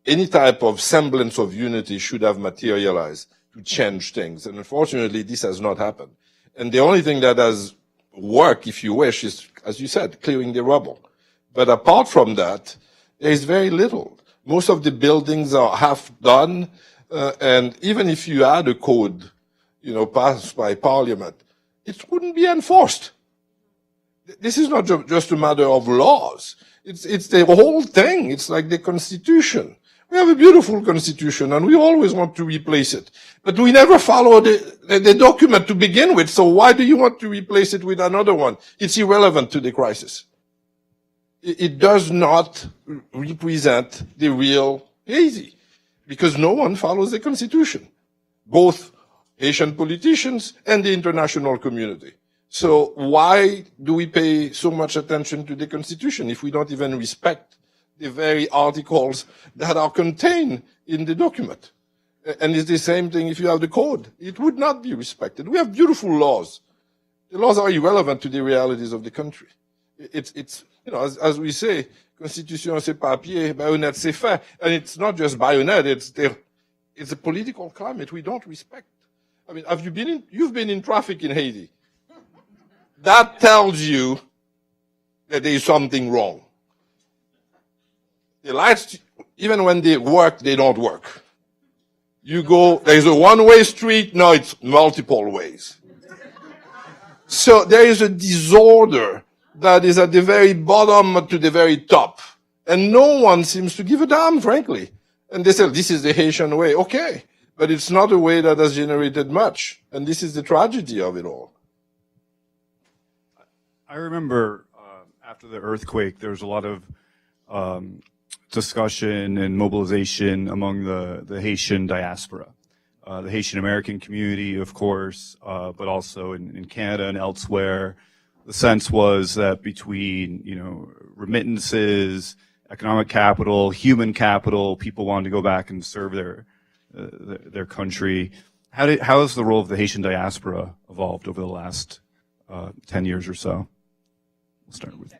any type of semblance of unity should have materialized to change things. And unfortunately, this has not happened. And the only thing that has worked, if you wish, is, as you said, clearing the rubble. But apart from that, there is very little. Most of the buildings are half done, and even if you had a code, passed by Parliament, it wouldn't be enforced. This is not just a matter of laws. It's the whole thing. It's like the Constitution. We have a beautiful Constitution, and we always want to replace it. But we never follow the document to begin with, so why do you want to replace it with another one? It's irrelevant to the crisis. It does not represent the real Haiti, because no one follows the Constitution, both Haitian politicians and the international community. So why do we pay so much attention to the Constitution if we don't even respect the very articles that are contained in the document? And it's the same thing if you have the code. It would not be respected. We have beautiful laws. The laws are irrelevant to the realities of the country. It's as we say, Constitution c'est papier, bayonet c'est fait. And it's not just bayonet, it's a political climate we don't respect. I mean, you've been in traffic in Haiti. That tells you that there is something wrong. The lights, even when they work, they don't work. You go, there's a one-way street, no, it's multiple ways. So there is a disorder that is at the very bottom to the very top. And no one seems to give a damn, frankly. And they say, this is the Haitian way. Okay. But it's not a way that has generated much. And this is the tragedy of it all. I remember after the earthquake, there was a lot of discussion and mobilization among the Haitian diaspora. The Haitian American community, of course, but also in Canada and elsewhere. The sense was that between, remittances, economic capital, human capital, people wanted to go back and serve their country. How has the role of the Haitian diaspora evolved over the last 10 years or so? We'll start with.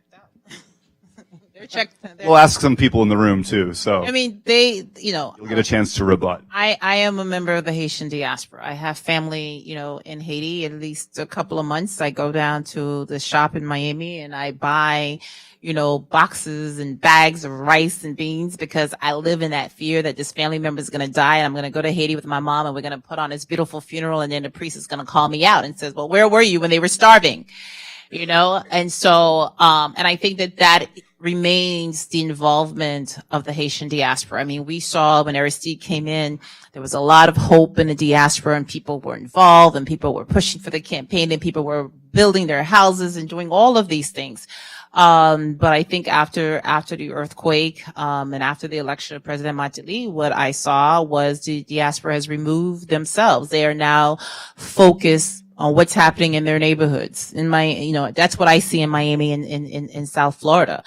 We'll ask some people in the room too. So I mean, you'll get a chance to rebut. I am a member of the Haitian diaspora. I have family, in Haiti, at least a couple of months. I go down to the shop in Miami and I buy, boxes and bags of rice and beans because I live in that fear that this family member is going to die and I'm going to go to Haiti with my mom and we're going to put on this beautiful funeral and then the priest is going to call me out and says, well, where were you when they were starving? And so, and I think that remains the involvement of the Haitian diaspora. I mean, we saw when Aristide came in, there was a lot of hope in the diaspora and people were involved and people were pushing for the campaign and people were building their houses and doing all of these things. But I think after the earthquake, and after the election of President Moise, what I saw was the diaspora has removed themselves. They are now focused on what's happening in their neighborhoods. That's what I see in Miami and in South Florida.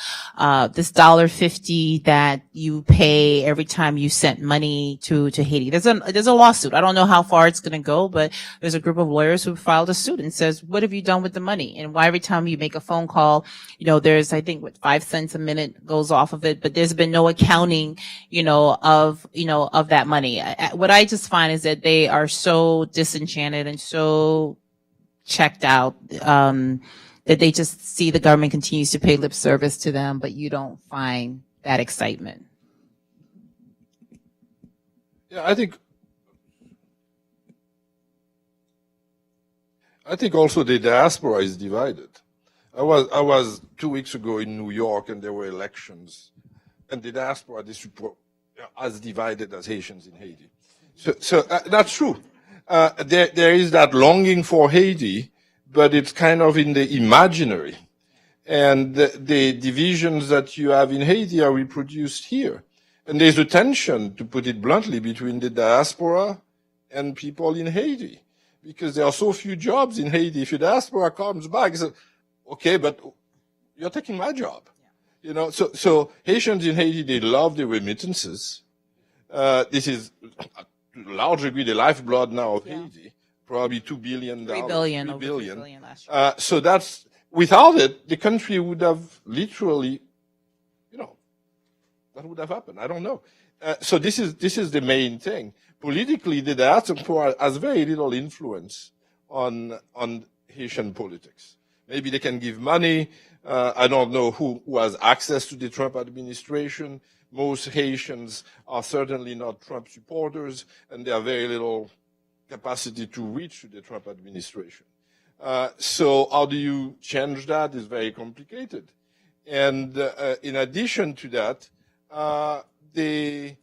This $1.50 that you pay every time you send money to Haiti. There's a lawsuit. I don't know how far it's going to go, but there's a group of lawyers who filed a suit and says, what have you done with the money? And why every time you make a phone call, there's, I think, 5 cents a minute goes off of it, but there's been no accounting, of that money. What I just find is that they are so disenchanted and so checked out, that they just see the government continues to pay lip service to them, but you don't find that excitement. Yeah, I think also the diaspora is divided. I was 2 weeks ago in New York and there were elections, and the diaspora is as divided as Haitians in Haiti. So that's true. There is that longing for Haiti, but it's kind of in the imaginary. And the divisions that you have in Haiti are reproduced here. And there's a tension, to put it bluntly, between the diaspora and people in Haiti. Because there are so few jobs in Haiti. If your diaspora comes back, it's okay, but you're taking my job. So Haitians in Haiti, they love the remittances. This is, to a large degree, the lifeblood now of Haiti, probably $2 billion. $3 billion. $3 billion last year. So that's, without it, the country would have literally, that would have happened. I don't know. So this is the main thing. Politically, the diaspora has very little influence on Haitian politics. Maybe they can give money. I don't know who has access to the Trump administration. Most Haitians are certainly not Trump supporters, and they have very little capacity to reach to the Trump administration. So how do you change that is very complicated. And in addition to that, the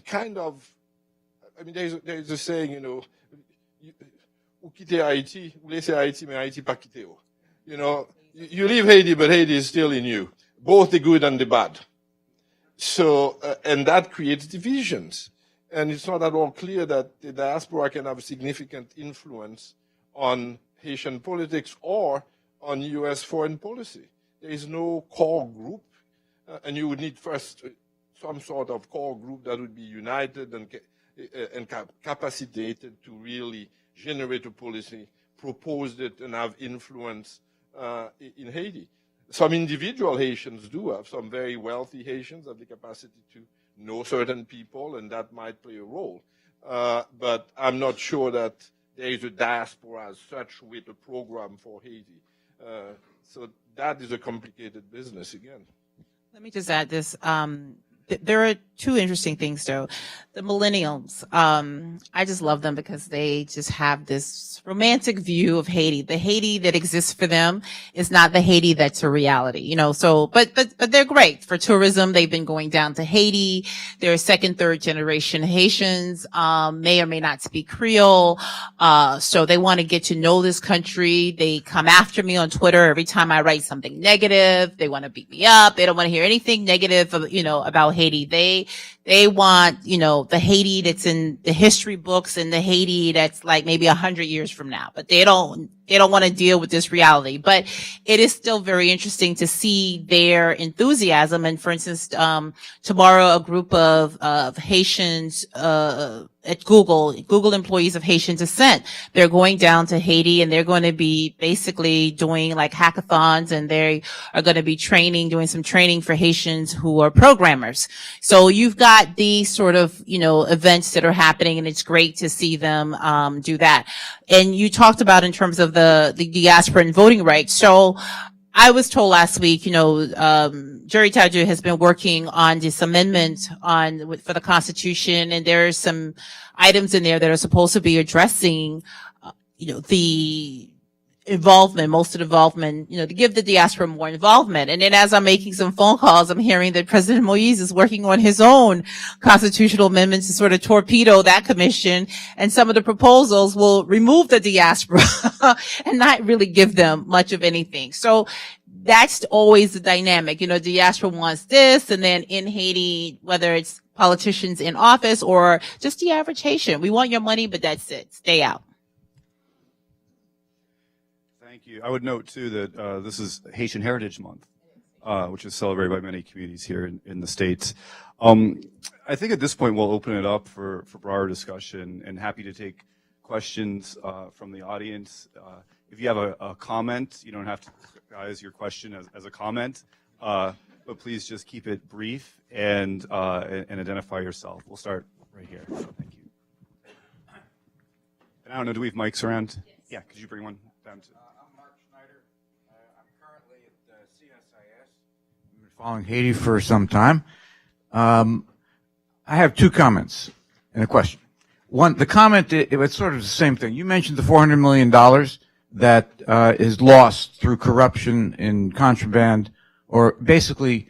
kind of, there is a saying, ou quitter Haïti, ou laisser Haïti, mais Haïti pas quitter. You leave Haiti, but Haiti is still in you. Both the good and the bad. So, and that creates divisions. And it's not at all clear that the diaspora can have a significant influence on Haitian politics or on U.S. foreign policy. There is no core group, and you would need first some sort of core group that would be united and capacitated to really generate a policy, propose it, and have influence in Haiti. Some individual Haitians do have. Some very wealthy Haitians have the capacity to know certain people, and that might play a role. But I'm not sure that there is a diaspora as such with a program for Haiti. So that is a complicated business again. Let me just add this. There are two interesting things, though. The millennials, I just love them because they just have this romantic view of Haiti. The Haiti that exists for them is not the Haiti that's a reality, you know. So, but they're great for tourism. They've been going down to Haiti. They're second, third generation Haitians, may or may not speak Creole. So they want to get to know this country. They come after me on Twitter every time I write something negative. They want to beat me up. They don't want to hear anything negative, you know, about Haiti. They want, you know, the Haiti that's in the history books and the Haiti that's like maybe 100 years from now, but they don't want to deal with this reality. But it is still very interesting to see their enthusiasm. And for instance, tomorrow, a group of Haitians, at Google employees of Haitian descent, they're going down to Haiti and they're going to be basically doing like hackathons, and they are going to be doing some training for Haitians who are programmers. So you've got these sort of, you know, events that are happening, and it's great to see them, do that. And you talked about in terms of the diaspora and voting rights. So I was told last week, you know, Jerry Tadju has been working on this amendment for the Constitution, and there are some items in there that are supposed to be addressing, you know, the most involvement, you know, to give the diaspora more involvement. And then as I'm making some phone calls, I'm hearing that President Moise is working on his own constitutional amendments to sort of torpedo that commission. And some of the proposals will remove the diaspora and not really give them much of anything. So that's always the dynamic. You know, diaspora wants this, and then in Haiti, whether it's politicians in office or just the average Haitian, we want your money, but that's it. Stay out. Thank you. I would note, too, that this is Haitian Heritage Month, which is celebrated by many communities here in the States. I think at this point we'll open it up for broader discussion, and happy to take questions from the audience. If you have a comment, you don't have to guise your question as a comment, but please just keep it brief and identify yourself. We'll start right here. Thank you. And I don't know, do we have mics around? Yes. Yeah, could you bring one down to... Following Haiti for some time. I have two comments and a question. One, the comment, it's sort of the same thing. You mentioned the $400 million that is lost through corruption in contraband, or basically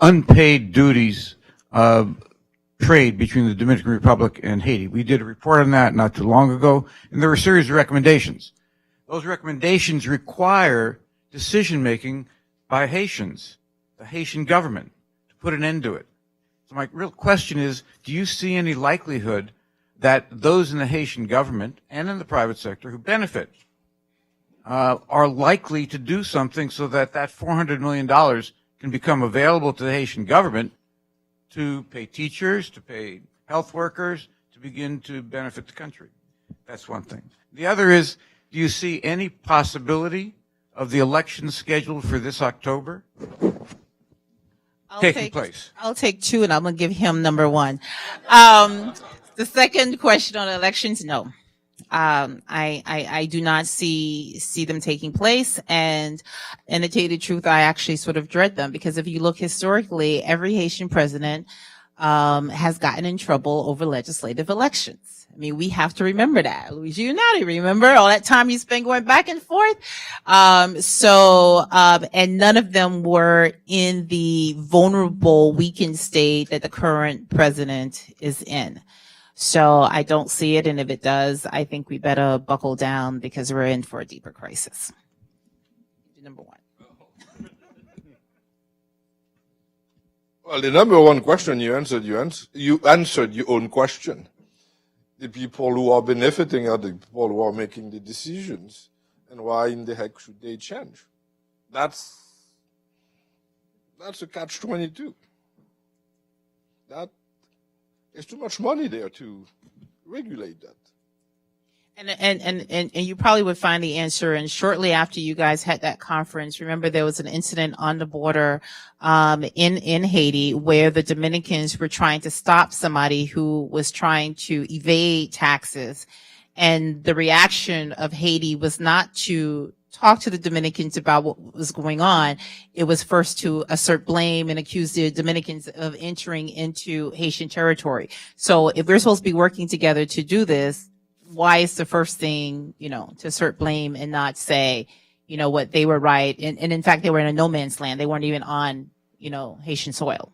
unpaid duties of trade between the Dominican Republic and Haiti. We did a report on that not too long ago, and there were a series of recommendations. Those recommendations require decision-making by Haitians, the Haitian government, to put an end to it. So my real question is, do you see any likelihood that those in the Haitian government and in the private sector who benefit are likely to do something so that that $400 million can become available to the Haitian government to pay teachers, to pay health workers, to begin to benefit the country? That's one thing. The other is, do you see any possibility of the election scheduled for this October taking place? I'll take two, and I'm going to give him number one. The second question on elections, no. I do not see them taking place, and to tell you the truth, I actually sort of dread them, because if you look historically, every Haitian president has gotten in trouble over legislative elections. I mean, we have to remember that. Luis Giuliani, remember all that time you spent going back and forth? And none of them were in the vulnerable, weakened state that the current president is in. So I don't see it, and if it does, I think we better buckle down, because we're in for a deeper crisis. Number one. Well, the number one question you answered your own question. The people who are benefiting are the people who are making the decisions, and why in the heck should they change? That's a catch-22. There's too much money there to regulate that. And you probably would find the answer. And shortly after you guys had that conference, remember there was an incident on the border in Haiti where the Dominicans were trying to stop somebody who was trying to evade taxes. And the reaction of Haiti was not to talked to the Dominicans about what was going on, it was first to assert blame and accuse the Dominicans of entering into Haitian territory. So if we're supposed to be working together to do this, why is the first thing, to assert blame and not say, what they were right? And in fact, they were in a no man's land. They weren't even on, Haitian soil.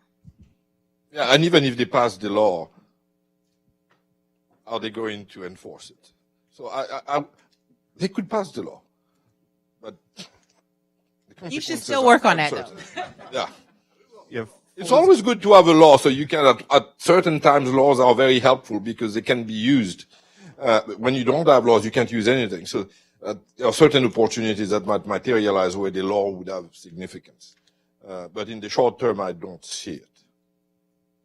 Yeah, and even if they pass the law, are they going to enforce it? So they could pass the law, but you should still work on that, though. Yeah. It's always good to have a law, so you can, at certain times, laws are very helpful because they can be used. When you don't have laws, you can't use anything. So there are certain opportunities that might materialize where the law would have significance. But in the short term, I don't see it.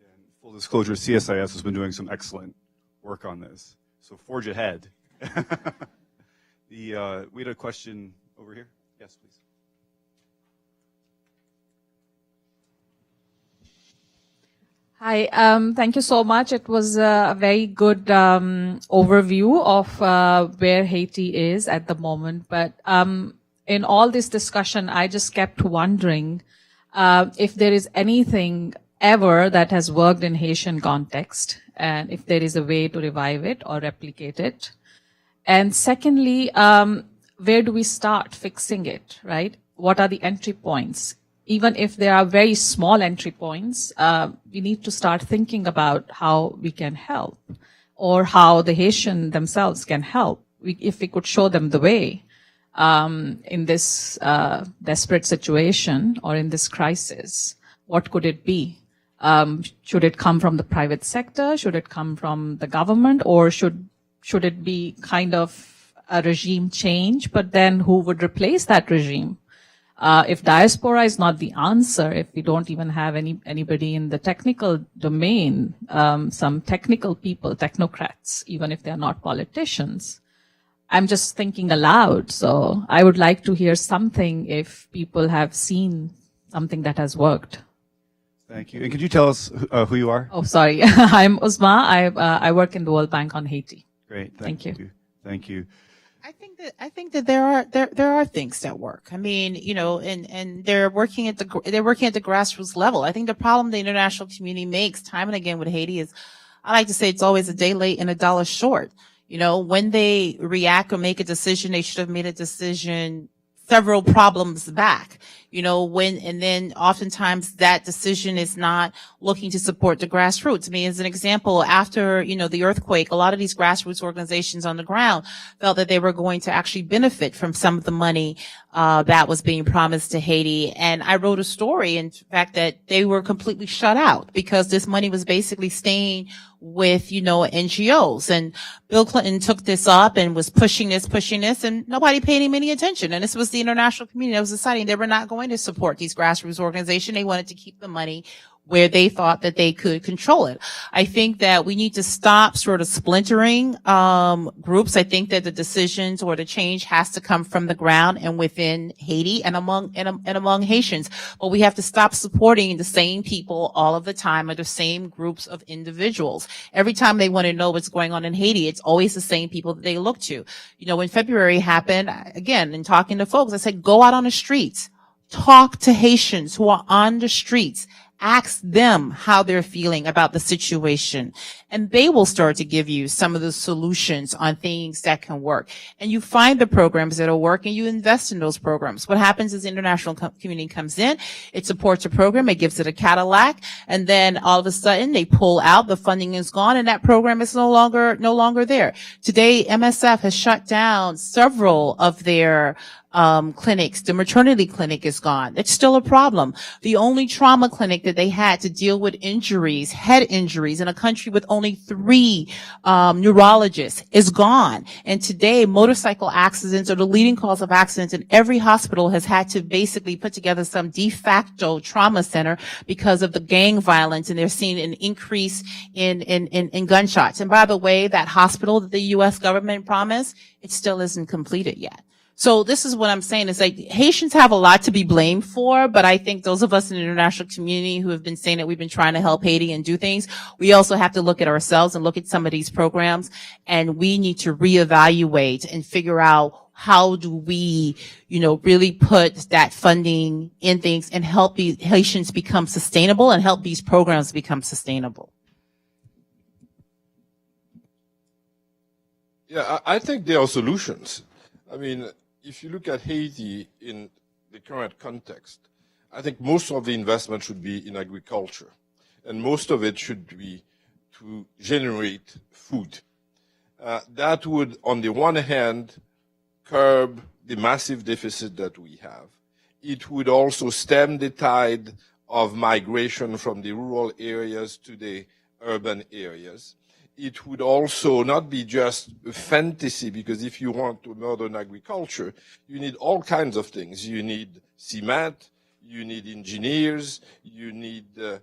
And full disclosure, CSIS has been doing some excellent work on this. So forge ahead. We had a question over here. Yes, please. Hi, thank you so much. It was a very good overview of where Haiti is at the moment. But in all this discussion, I just kept wondering if there is anything ever that has worked in Haitian context, and if there is a way to revive it or replicate it. And secondly, where do we start fixing it, right? What are the entry points? Even if there are very small entry points, we need to start thinking about how we can help, or how the Haitian themselves can help. If we could show them the way in this desperate situation or in this crisis, what could it be? Should it come from the private sector? Should it come from the government? Or should it be kind of a regime change? But then who would replace that regime? If diaspora is not the answer, if we don't even have anybody in the technical domain, some technical people, technocrats, even if they're not politicians, I'm just thinking aloud. So I would like to hear something if people have seen something that has worked. Thank you. And could you tell us who you are? Oh, sorry. I'm Uzma. I work in the World Bank on Haiti. Great. Thank you. Thank you. I think that there are things that work. I mean, and they're working at the grassroots level. I think the problem the international community makes time and again with Haiti is, I like to say it's always a day late and a dollar short. When they react or make a decision, they should have made a decision several problems back, and then oftentimes that decision is not looking to support the grassroots. I mean, as an example, after, the earthquake, a lot of these grassroots organizations on the ground felt that they were going to actually benefit from some of the money, that was being promised to Haiti. And I wrote a story, in fact, that they were completely shut out because this money was basically staying with, NGOs. And Bill Clinton took this up and was pushing this, and nobody paid him any attention. And this was the international community that was deciding they were not going to support these grassroots organizations. They wanted to keep the money where they thought that they could control it. I think that we need to stop sort of splintering groups. I think that the decisions or the change has to come from the ground and within Haiti and among Haitians. But we have to stop supporting the same people all of the time or the same groups of individuals. Every time they want to know what's going on in Haiti, it's always the same people that they look to. When February happened, again, in talking to folks, I said, go out on the streets, talk to Haitians who are on the streets. Ask them how they're feeling about the situation, and they will start to give you some of the solutions on things that can work. And you find the programs that will work and you invest in those programs. What happens is the international community comes in, it supports a program, it gives it a Cadillac, and then all of a sudden they pull out, the funding is gone, and that program is no longer there. Today, MSF has shut down several of their clinics. The maternity clinic is gone. It's still a problem. The only trauma clinic that they had to deal with injuries, head injuries, in a country with only 3 neurologists is gone. And today, motorcycle accidents are the leading cause of accidents, and every hospital has had to basically put together some de facto trauma center because of the gang violence, and they're seeing an increase in gunshots. And by the way, that hospital that the U.S. government promised, it still isn't completed yet. So this is what I'm saying. It's like Haitians have a lot to be blamed for, but I think those of us in the international community who have been saying that we've been trying to help Haiti and do things, we also have to look at ourselves and look at some of these programs, and we need to reevaluate and figure out how do we, really put that funding in things and help the Haitians become sustainable and help these programs become sustainable? Yeah, I think there are solutions. I mean, if you look at Haiti in the current context, I think most of the investment should be in agriculture, and most of it should be to generate food. That would, on the one hand, curb the massive deficit that we have. It would also stem the tide of migration from the rural areas to the urban areas. It would also not be just a fantasy, because if you want to modern agriculture, you need all kinds of things. You need cement, you need engineers, you need the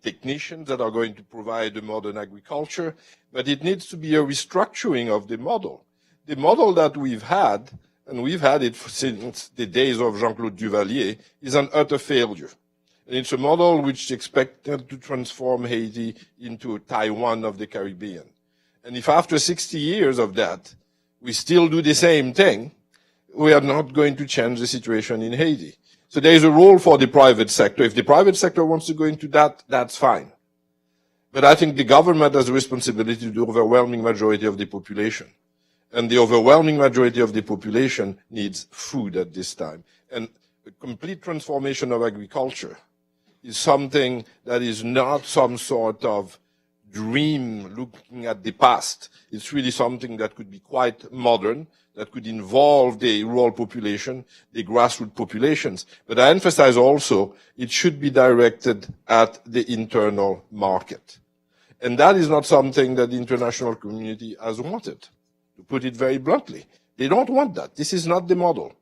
technicians that are going to provide the modern agriculture, but it needs to be a restructuring of the model. The model that we've had, and we've had it since the days of Jean-Claude Duvalier, is an utter failure. And it's a model which expected to transform Haiti into Taiwan of the Caribbean. And if after 60 years of that, we still do the same thing, we are not going to change the situation in Haiti. So there is a role for the private sector. If the private sector wants to go into that, that's fine. But I think the government has a responsibility to the overwhelming majority of the population. And the overwhelming majority of the population needs food at this time. And a complete transformation of agriculture is something that is not some sort of dream looking at the past. It's really something that could be quite modern, that could involve the rural population, the grassroots populations. But I emphasize also, it should be directed at the internal market. And that is not something that the international community has wanted, to put it very bluntly. They don't want that. This is not the model.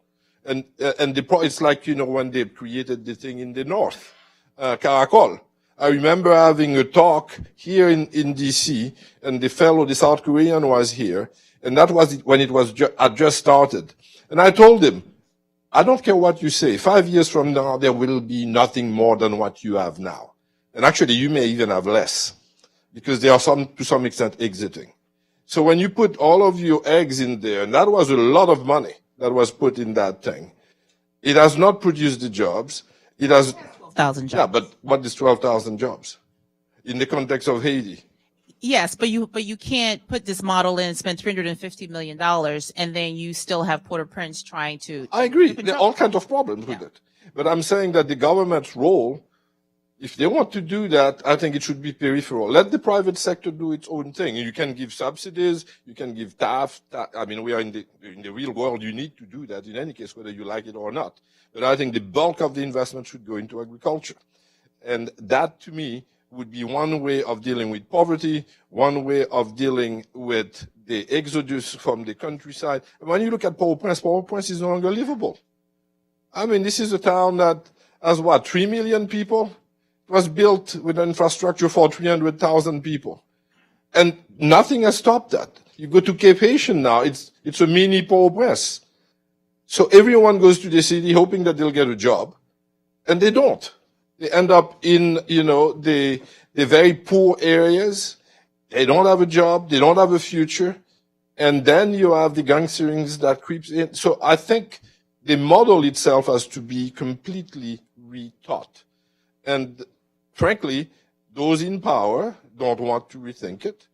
And it's like, when they created the thing in the north, Caracol. I remember having a talk here in DC, and the South Korean was here, and that was when it was had just started. And I told him, I don't care what you say. 5 years from now, there will be nothing more than what you have now. And actually, you may even have less, because they are to some extent exiting. So when you put all of your eggs in there, and that was a lot of money that was put in that thing, it has not produced the jobs. It has 12,000 jobs. Yeah, but what is 12,000 jobs in the context of Haiti? Yes, but you can't put this model in, spend $350 million, and then you still have Port-au-Prince trying to. I agree. There are all kinds of problems with it. But I'm saying that the government's role, if they want to do that, I think it should be peripheral. Let the private sector do its own thing. You can give subsidies, you can give TAF. I mean, we are in the real world. You need to do that in any case, whether you like it or not. But I think the bulk of the investment should go into agriculture. And that, to me, would be one way of dealing with poverty, one way of dealing with the exodus from the countryside. And when you look at Port-au-Prince is no longer livable. I mean, this is a town that has, 3 million people? It was built with an infrastructure for 300,000 people. And nothing has stopped that. You go to Cape Haitian now, it's a mini Port-au-Prince. So everyone goes to the city hoping that they'll get a job, and they don't. They end up in, the very poor areas. They don't have a job. They don't have a future. And then you have the gangsterings that creeps in. So I think the model itself has to be completely retaught. And frankly, those in power don't want to rethink it.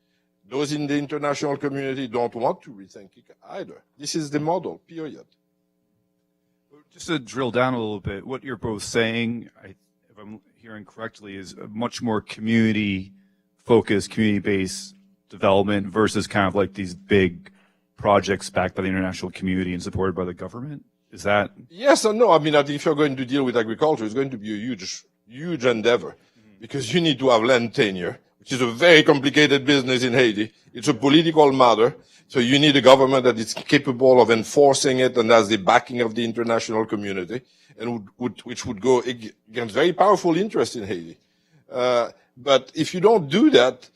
Those in the international community don't want to rethink it either. This is the model, period. Just to drill down a little bit, what you're both saying, if I'm hearing correctly, is a much more community-focused, community-based development versus kind of like these big projects backed by the international community and supported by the government? Is that? Yes and no. I mean, I think if you're going to deal with agriculture, it's going to be a huge endeavor, because you need to have land tenure, which is a very complicated business in Haiti. It's a political matter. So you need a government that is capable of enforcing it and has the backing of the international community, and which would go against very powerful interests in Haiti. But if you don't do that,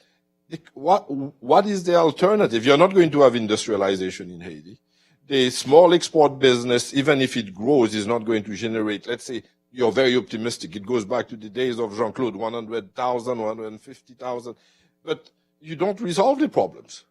what is the alternative? You're not going to have industrialization in Haiti. The small export business, even if it grows, is not going to generate, let's say, you're very optimistic. It goes back to the days of Jean-Claude, 100,000, 150,000. But you don't resolve the problems.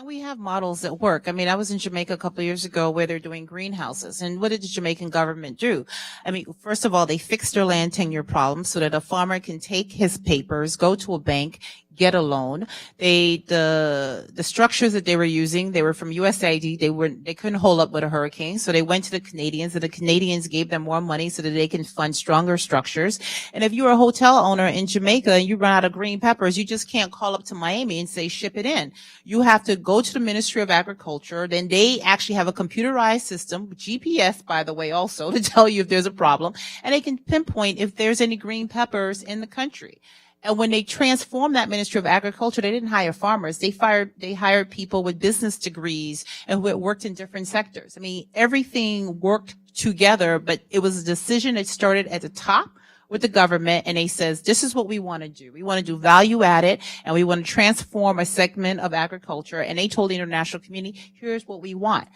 We have models that work. I mean, I was in Jamaica a couple of years ago where they're doing greenhouses. And what did the Jamaican government do? I mean, first of all, they fixed their land tenure problem so that a farmer can take his papers, go to a bank, get a loan. The structures that they were using, they were from USAID. They couldn't hold up with a hurricane. So they went to the Canadians, and the Canadians gave them more money so that they can fund stronger structures. And if you're a hotel owner in Jamaica and you run out of green peppers, you just can't call up to Miami and say, ship it in. You have to go to the Ministry of Agriculture. Then they actually have a computerized system, GPS, by the way, also to tell you if there's a problem, and they can pinpoint if there's any green peppers in the country. And when they transformed that Ministry of Agriculture, they didn't hire farmers. They hired people with business degrees and who had worked in different sectors. I mean, everything worked together, but it was a decision that started at the top with the government, and they says, this is what we want to do. We want to do value added, and we want to transform a segment of agriculture. And they told the international community, here's what we want.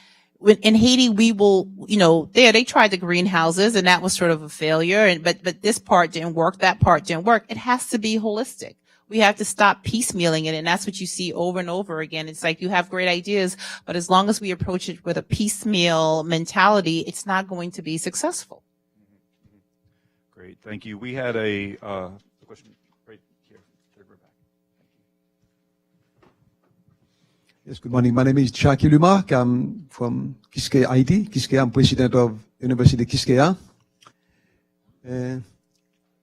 In Haiti, we will, they tried the greenhouses, and that was sort of a failure. But this part didn't work. That part didn't work. It has to be holistic. We have to stop piecemealing it. And that's what you see over and over again. It's like you have great ideas, but as long as we approach it with a piecemeal mentality, it's not going to be successful. Great. Thank you. We had a question right here. Third row back. Yes, good morning. My name is Jacqueline Charles. I'm from Quisqueya, Haiti. Quisqueya, I'm president of University of Quisqueya.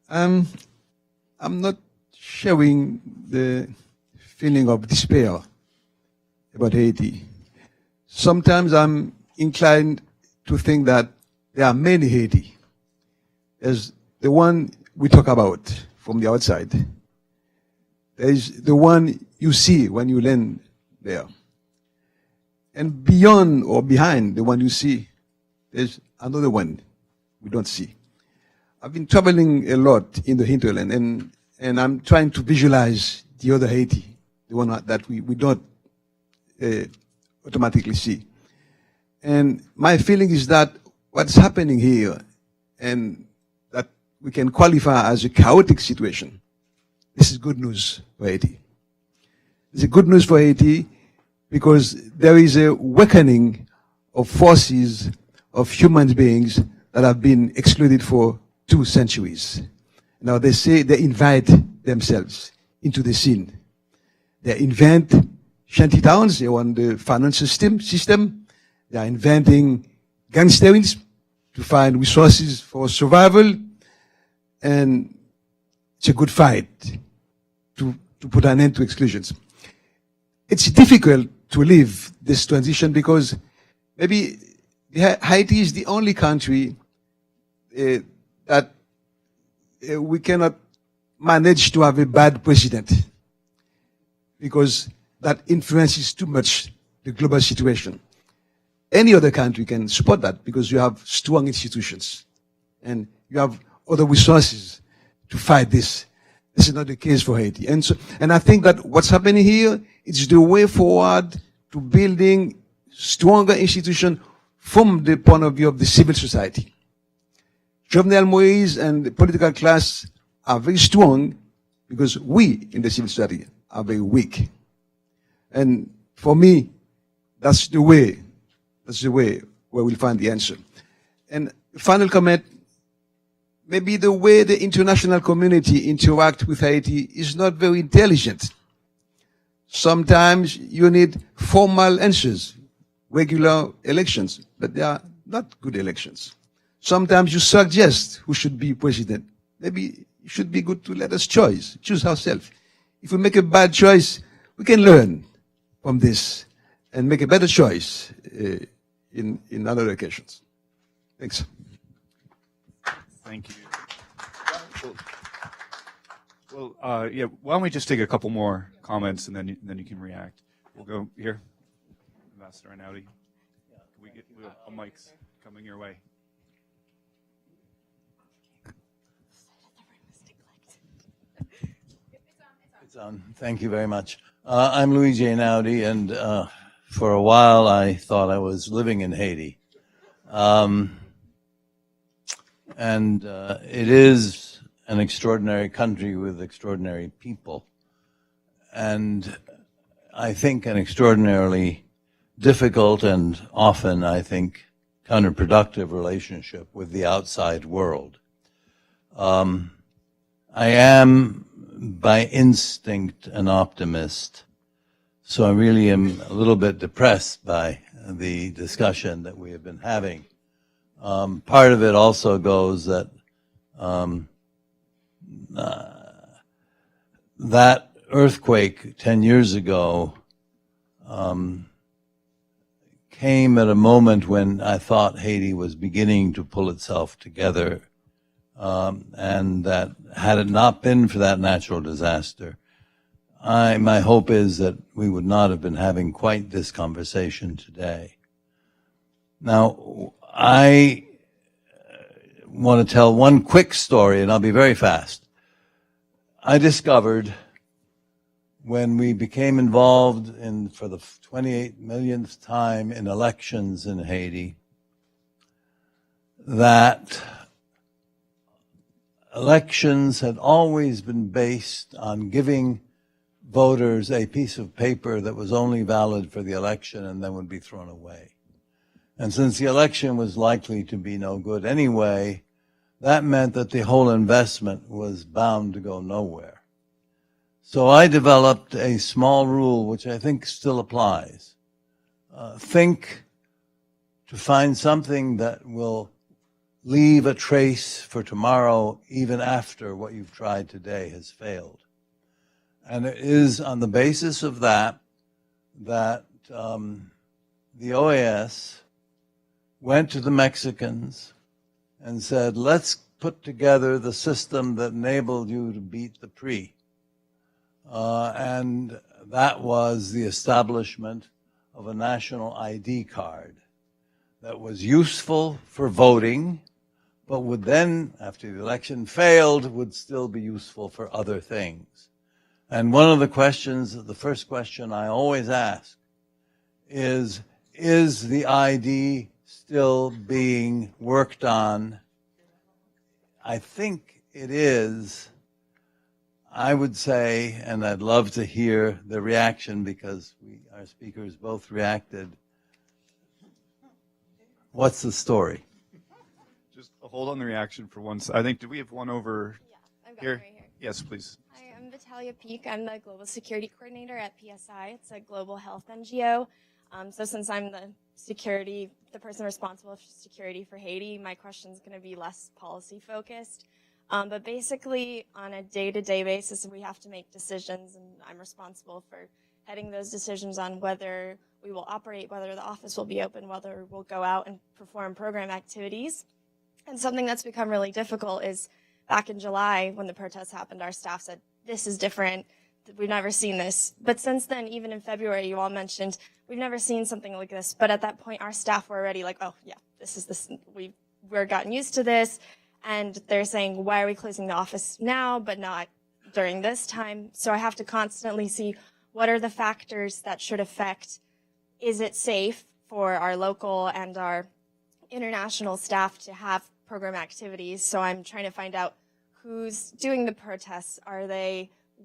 I'm not sharing the feeling of despair about Haiti. Sometimes I'm inclined to think that there are many Haiti. There's the one we talk about from the outside. There is the one you see when you land there. And beyond or behind the one you see, there's another one we don't see. I've been traveling a lot in the hinterland, and I'm trying to visualize the other Haiti, the one that we don't automatically see. And my feeling is that what's happening here, and that we can qualify as a chaotic situation, this is good news for Haiti. It's a good news for Haiti because there is a awakening of forces of human beings that have been excluded for 2 centuries. Now they say they invite themselves into the scene. They invent shanty towns, they want the financial system. They are inventing gangsterism to find resources for survival. And it's a good fight to put an end to exclusions. It's difficult to live this transition because maybe Haiti is the only country that we cannot manage to have a bad president because that influences too much the global situation. Any other country can support that because you have strong institutions and you have other resources to fight this. This is not the case for Haiti. And I think that what's happening here is the way forward to building stronger institutions from the point of view of the civil society. Jovenel Moise and the political class are very strong because we in the civil society are very weak. And for me, that's the way where we'll find the answer. And final comment, maybe the way the international community interact with Haiti is not very intelligent. Sometimes you need formal answers, regular elections, but they are not good elections. Sometimes you suggest who should be president. Maybe it should be good to let us choose ourselves. If we make a bad choice, we can learn from this and make a better choice in other occasions. Thanks. Thank you. Well, yeah. Why don't we just take a couple more comments and then you can react. We'll go here, Ambassador Einaudi. We have a mics coming your way. It's on. Thank you very much. I'm Luigi Einaudi, and for a while I thought I was living in Haiti. And it is an extraordinary country with extraordinary people. And I think, an extraordinarily difficult and often, I think, counterproductive relationship with the outside world. I am, by instinct, an optimist, so I really am a little bit depressed by the discussion that we have been having. Part of it also goes that that earthquake 10 years ago came at a moment when I thought Haiti was beginning to pull itself together, and that had it not been for that natural disaster, my hope is that we would not have been having quite this conversation today. Now, I want to tell one quick story, and I'll be very fast. I discovered when we became involved in, for the 28 millionth time, in elections in Haiti, that elections had always been based on giving voters a piece of paper that was only valid for the election and then would be thrown away. And since the election was likely to be no good anyway, that meant that the whole investment was bound to go nowhere. So I developed a small rule, which I think still applies. Think to find something that will leave a trace for tomorrow, even after what you've tried today has failed. And it is on the basis of that the OAS went to the Mexicans and said, let's put together the system that enabled you to beat the PRI. And that was the establishment of a national ID card that was useful for voting, but would then, after the election failed, would still be useful for other things. And one of the questions, the first question I always ask is the ID still being worked on? I think it is. I would say, and I'd love to hear the reaction because our speakers both reacted. What's the story? Just hold on the reaction for once. I think, do we have one over here? Right here? Yes, please. Hi, I'm Vitalia Peak. I'm the Global Security Coordinator at PSI. It's a global health NGO. So since I'm the person responsible for security for Haiti, my question is going to be less policy focused. But basically, on a day-to-day basis, we have to make decisions, and I'm responsible for heading those decisions on whether we will operate, whether the office will be open, whether we'll go out and perform program activities. And something that's become really difficult is back in July, when the protests happened, our staff said, this is different. We've never seen this. But since then, even in February, you all mentioned, we've never seen something like this. But at that point, our staff were already like, oh, yeah, we're gotten used to this. And they're saying, why are we closing the office now, but not during this time? So I have to constantly see what are the factors that should affect, is it safe for our local and our international staff to have program activities? So I'm trying to find out who's doing the protests.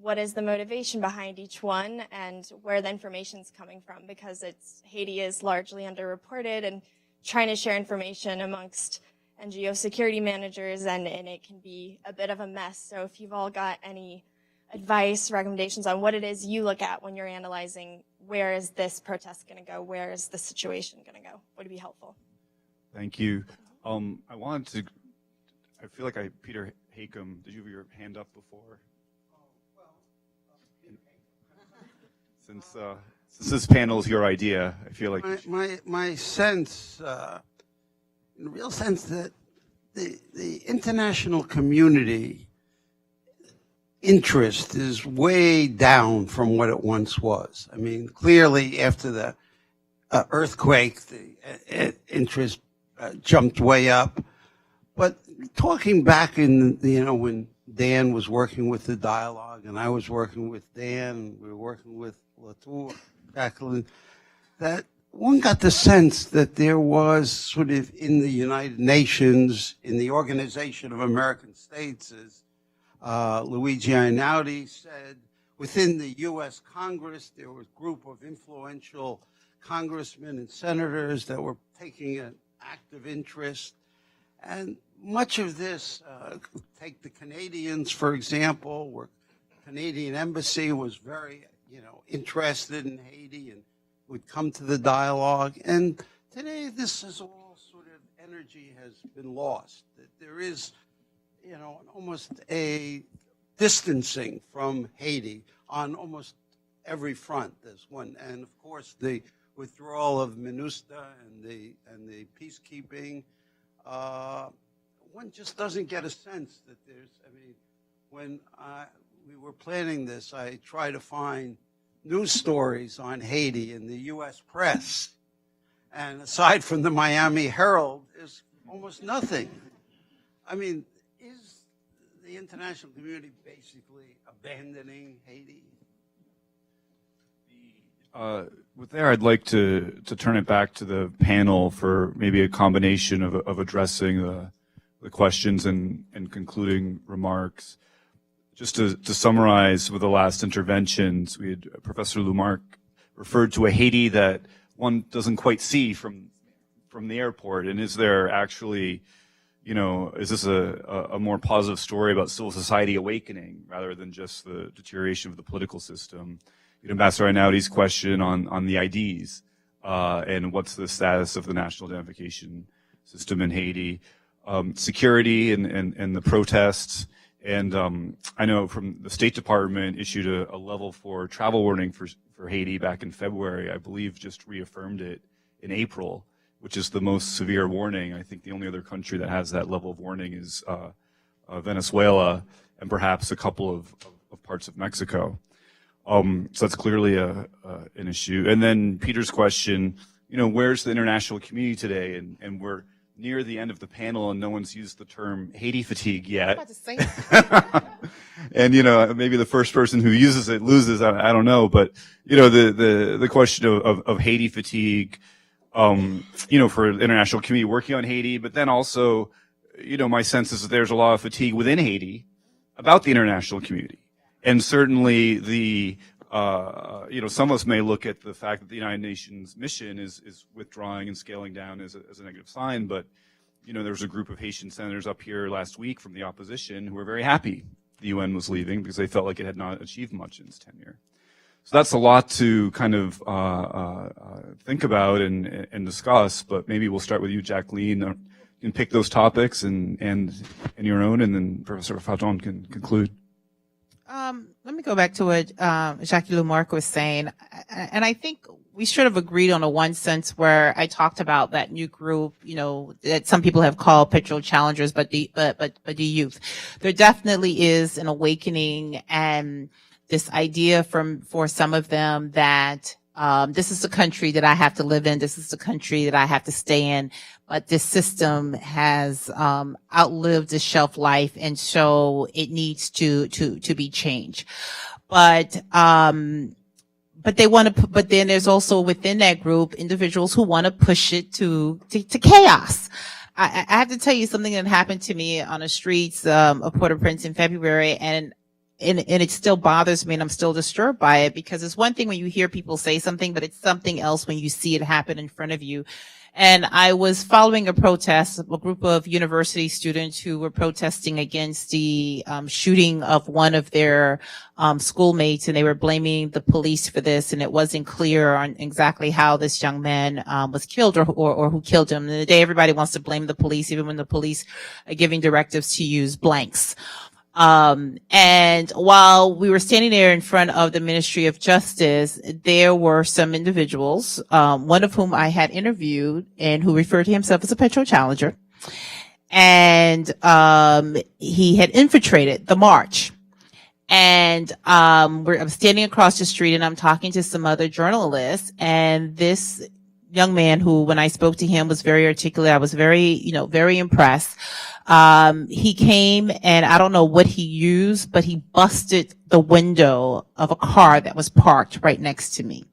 What is the motivation behind each one, and where the information's coming from? Because Haiti is largely underreported, and trying to share information amongst NGO security managers, and it can be a bit of a mess. So if you've all got any advice, recommendations on what it is you look at when you're analyzing where is this protest going to go, where is the situation going to go, would be helpful. Thank you. I feel like Peter Hakem, did you have your hand up before? Since this panel is your idea, I feel like my sense, in a real sense, that the international community interest is way down from what it once was. I mean, clearly after the earthquake, the interest jumped way up. But talking back when Dan was working with the dialogue, and I was working with Dan, and we were working with Latour, Jacqueline, that one got the sense that there was sort of in the United Nations, in the Organization of American States, as Luigi Einaudi said, within the U.S. Congress, there was a group of influential congressmen and senators that were taking an active interest. And much of this, take the Canadians, for example, where the Canadian embassy was very, interested in Haiti and would come to the dialogue. And today, this is all sort of energy has been lost. That there is, almost a distancing from Haiti on almost every front. There's one, and of course the withdrawal of MINUSTA and the peacekeeping. One just doesn't get a sense that there's. I mean, when we were planning this, I tried to find news stories on Haiti in the U.S. press, and aside from the Miami Herald, there's almost nothing. I mean, is the international community basically abandoning Haiti? With there, I'd like to turn it back to the panel for maybe a combination of addressing the questions and concluding remarks. Just to summarize with the last interventions, we had Professor Lumarck referred to a Haiti that one doesn't quite see from the airport. And is there actually, is this a more positive story about civil society awakening rather than just the deterioration of the political system? Ambassador Einauti's question on the IDs and what's the status of the national identification system in Haiti, security and the protests. And I know from the State Department issued a level 4 travel warning for Haiti back in February. I believe just reaffirmed it in April, which is the most severe warning. I think the only other country that has that level of warning is Venezuela and perhaps a couple of parts of Mexico. So that's clearly an issue. And then Peter's question, where's the international community today? And we're near the end of the panel and no one's used the term Haiti fatigue yet. I was about to say And, maybe the first person who uses it loses, I don't know. But, the question of Haiti fatigue, for the international community working on Haiti, but then also, my sense is that there's a lot of fatigue within Haiti about the international community. And certainly some of us may look at the fact that the United Nations mission is withdrawing and scaling down as a negative sign. But, there was a group of Haitian senators up here last week from the opposition who were very happy the UN was leaving because they felt like it had not achieved much in its tenure. So that's a lot to kind of think about and discuss. But maybe we'll start with you, Jacqueline. You can pick those topics and your own, and then Professor Fajon can conclude. Let me go back to what Jacqueline Charles was saying, and I think we should have agreed on a one sense where I talked about that new group, that some people have called petrol challengers, but the youth. There definitely is an awakening and this idea for some of them that this is the country that I have to live in. This is the country that I have to stay in. But this system has outlived its shelf life, and so it needs to be changed. But they want to. But then there's also within that group individuals who want to push it to chaos. I have to tell you something that happened to me on the streets of Port-au-Prince in February, and it still bothers me, and I'm still disturbed by it, because it's one thing when you hear people say something, but it's something else when you see it happen in front of you. And I was following a protest, a group of university students who were protesting against the shooting of one of their schoolmates, and they were blaming the police for this, and it wasn't clear on exactly how this young man was killed or who killed him. And today everybody wants to blame the police, even when the police are giving directives to use blanks. And while we were standing there in front of the Ministry of Justice, there were some individuals, one of whom I had interviewed and who referred to himself as a petrol challenger. And, he had infiltrated the march. And, I'm standing across the street and I'm talking to some other journalists, and this young man who, when I spoke to him, was very articulate. I was very, very impressed. He came, and I don't know what he used, but he busted the window of a car that was parked right next to me.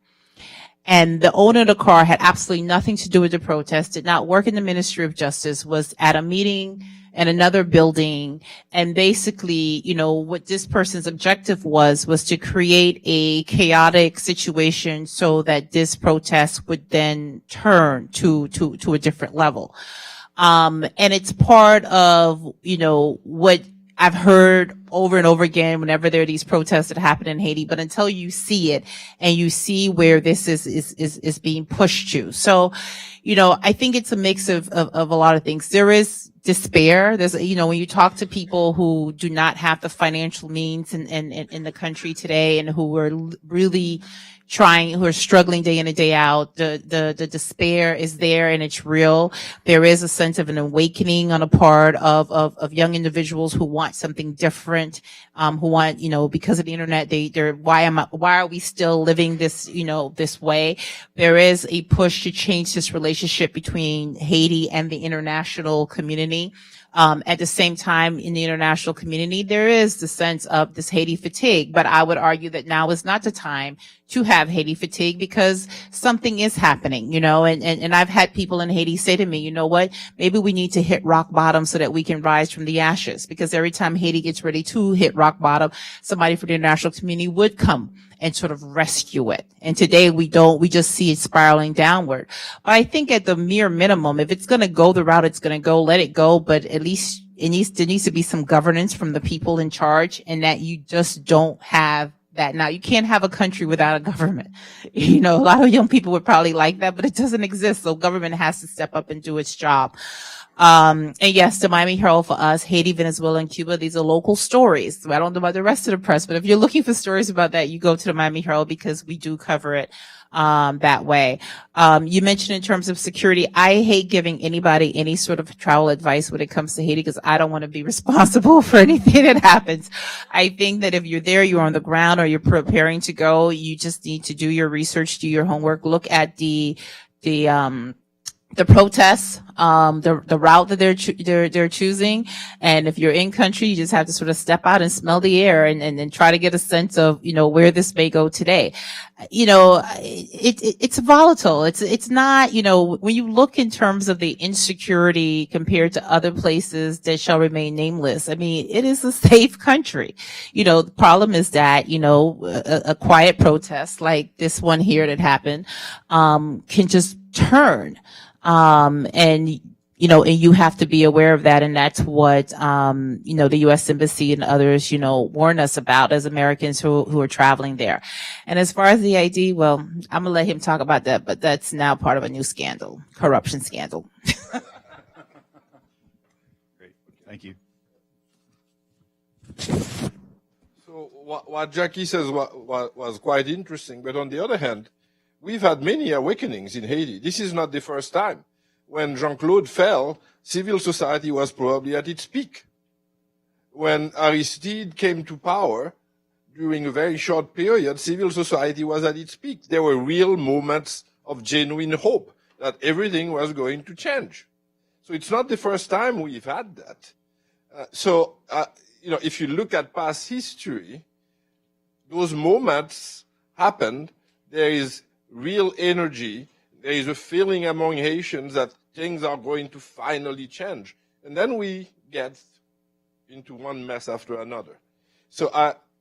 And the owner of the car had absolutely nothing to do with the protest, did not work in the Ministry of Justice, was at a meeting and another building. And basically, you know, what this person's objective was to create a chaotic situation so that this protest would then turn to a different level. And it's part of, you know, what I've heard over and over again whenever there are these protests that happen in Haiti, but until you see it and you see where this is being pushed to. So, you know, I think it's a mix of a lot of things. There is despair. There's, you know, when you talk to people who do not have the financial means in the country today and who are really who are struggling day in and day out, the despair is there and it's real. There is a sense of an awakening on a part of young individuals who want something different, who want, you know, because of the internet, why are we still living this, you know, this way? There is a push to change this relationship between Haiti and the international community. At the same time, in the international community, there is the sense of this Haiti fatigue, but I would argue that now is not the time to have Haiti fatigue because something is happening, you know, and I've had people in Haiti say to me, you know what, maybe we need to hit rock bottom so that we can rise from the ashes, because every time Haiti gets ready to hit rock bottom, somebody from the international community would come and sort of rescue it. And today we just see it spiraling downward. But I think at the mere minimum, if it's going to go the route it's going to go, let it go. But at least there needs to be some governance from the people in charge, and that you just don't have that. Now, you can't have a country without a government. You know, a lot of young people would probably like that, but it doesn't exist. So government has to step up and do its job. And yes, the Miami Herald for us, Haiti, Venezuela, and Cuba, these are local stories. So I don't know about the rest of the press, but if you're looking for stories about that, you go to the Miami Herald because we do cover it, that way. You mentioned in terms of security, I hate giving anybody any sort of travel advice when it comes to Haiti because I don't want to be responsible for anything that happens. I think that if you're there, you're on the ground or you're preparing to go, you just need to do your research, do your homework, look at the protests, the route that they're choosing. And if you're in country, you just have to sort of step out and smell the air and then try to get a sense of, you know, where this may go today. You know, it's volatile. It's not, you know, when you look in terms of the insecurity compared to other places that shall remain nameless, I mean, it is a safe country. You know, the problem is that, you know, a quiet protest like this one here that happened, can just turn. And, you know, and you have to be aware of that. And that's what, you know, the U.S. Embassy and others, you know, warn us about as Americans who are traveling there. And as far as the ID, well, I'm going to let him talk about that, but that's now part of a new scandal, corruption scandal. Great. Thank you. So what Jackie says was quite interesting, but on the other hand, we've had many awakenings in Haiti. This is not the first time. When Jean-Claude fell, civil society was probably at its peak. When Aristide came to power, during a very short period, civil society was at its peak. There were real moments of genuine hope that everything was going to change. So it's not the first time we've had that. You know, if you look at past history, those moments happened. There is real energy. There is a feeling among Haitians that things are going to finally change. And then we get into one mess after another. So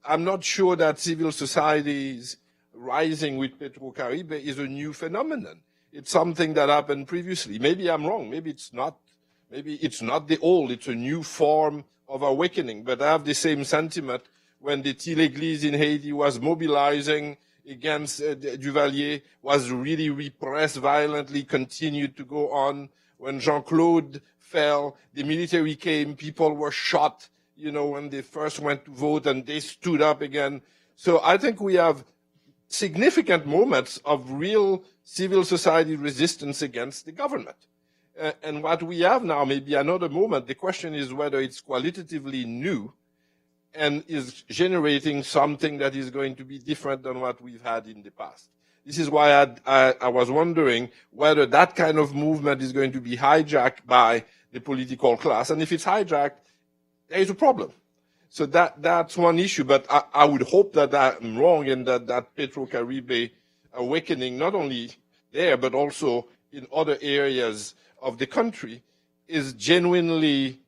I'm not sure that civil society's rising with Petro-Caribe is a new phenomenon. It's something that happened previously. Maybe I'm wrong. Maybe it's not. Maybe it's not the old. It's a new form of awakening. But I have the same sentiment when the Tile-Église in Haiti was mobilizing against Duvalier, was really repressed violently, continued to go on. When Jean-Claude fell, the military came, people were shot, you know, when they first went to vote, and they stood up again. So I think we have significant moments of real civil society resistance against the government. And what we have now may be another moment. The question is whether it's qualitatively new and is generating something that is going to be different than what we've had in the past. This is why I was wondering whether that kind of movement is going to be hijacked by the political class. And if it's hijacked, there is a problem. So that's one issue. But I would hope that I'm wrong and that Petro-Caribe awakening, not only there, but also in other areas of the country, is genuinely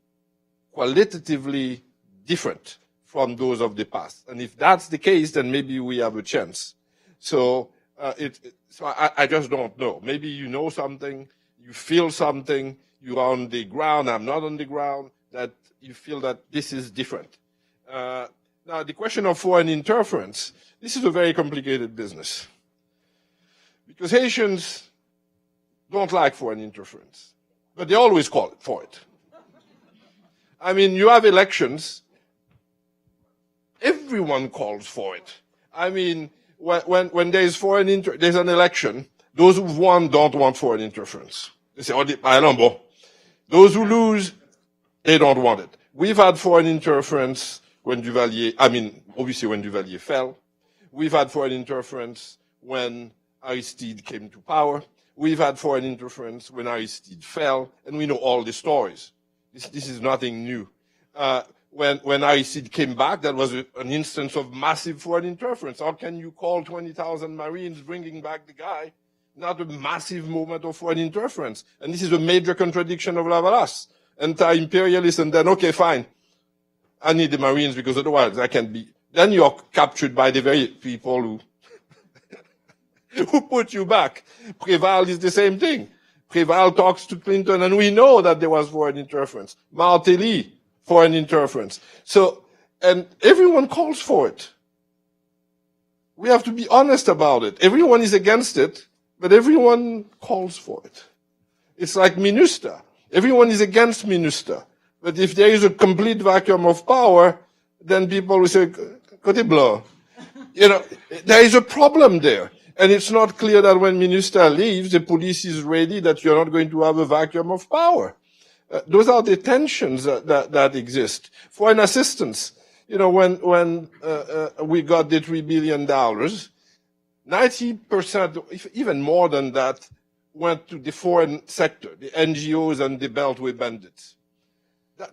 qualitatively different from those of the past. And if that's the case, then maybe we have a chance. So I just don't know. Maybe you know something, you feel something, you're on the ground, I'm not on the ground, that you feel that this is different. Now, the question of foreign interference, this is a very complicated business. Because Haitians don't like foreign interference, but they always call for it. I mean, you have elections, everyone calls for it. I mean, when there's there's an election, those who've won don't want foreign interference. They say, oh, those who lose, they don't want it. We've had foreign interference when Duvalier, obviously when Duvalier fell. We've had foreign interference when Aristide came to power. We've had foreign interference when Aristide fell, and we know all the stories. This is nothing new. When Aristide came back, that was an instance of massive foreign interference. How can you call 20,000 Marines bringing back the guy? Not a massive moment of foreign interference. And this is a major contradiction of Lavalas. Anti-imperialist, and then, okay, fine. I need the Marines because otherwise I can't be. Then you're captured by the very people who who put you back. Préval is the same thing. Préval talks to Clinton, and we know that there was foreign interference. Martelly, foreign interference. So, and everyone calls for it. We have to be honest about it. Everyone is against it, but everyone calls for it. It's like MINUSTA. Everyone is against MINUSTA. But if there is a complete vacuum of power, then people will say, Côté blanc. You know, there is a problem there. And it's not clear that when MINUSTA leaves, the police is ready, that you're not going to have a vacuum of power. Those are the tensions that exist. Foreign assistance, you know, when we got the $3 billion, 90%, even more than that, went to the foreign sector, the NGOs and the Beltway bandits.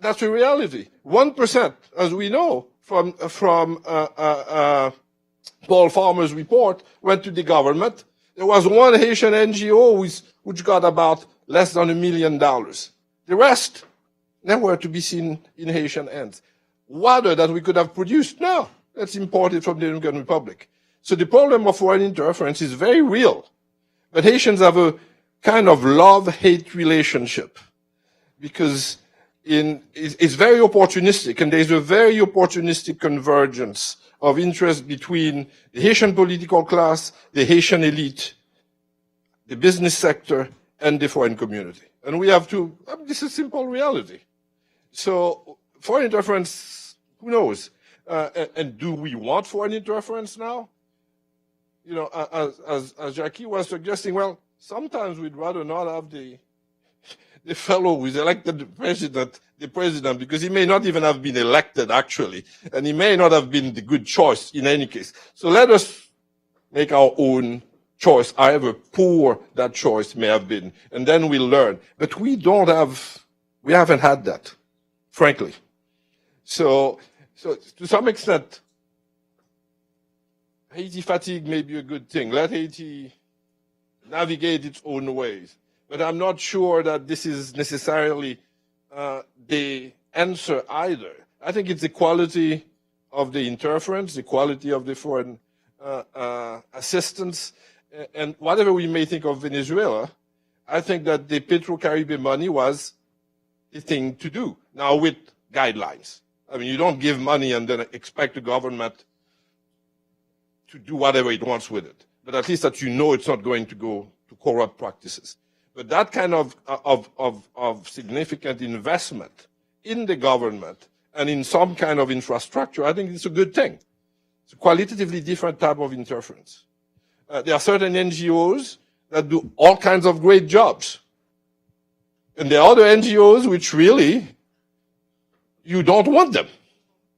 That's a reality. 1%, as we know from Paul Farmer's report, went to the government. There was one Haitian NGO which got about less than $1 million. The rest never to be seen in Haitian hands. Water that we could have produced, no, that's imported from the Dominican Republic. So the problem of foreign interference is very real. But Haitians have a kind of love-hate relationship because it's very opportunistic, and there's a very opportunistic convergence of interest between the Haitian political class, the Haitian elite, the business sector, and the foreign community. And we have to, this is simple reality. So foreign interference, who knows? And do we want foreign interference now? You know, as Jackie was suggesting, well, sometimes we'd rather not have the fellow who's elected the president, because he may not even have been elected, actually, and he may not have been the good choice in any case. So let us make our own choice, however poor that choice may have been, and then we'll learn. But we haven't had that, frankly. So to some extent, Haiti fatigue may be a good thing. Let Haiti navigate its own ways. But I'm not sure that this is necessarily the answer either. I think it's the quality of the interference, the quality of the foreign assistance, and whatever we may think of Venezuela, I think that the Petro-Caribbean money was the thing to do. Now with guidelines. I mean, you don't give money and then expect the government to do whatever it wants with it. But at least that you know it's not going to go to corrupt practices. But that kind of significant investment in the government and in some kind of infrastructure, I think it's a good thing. It's a qualitatively different type of interference. There are certain NGOs that do all kinds of great jobs. And there are other NGOs which really, you don't want them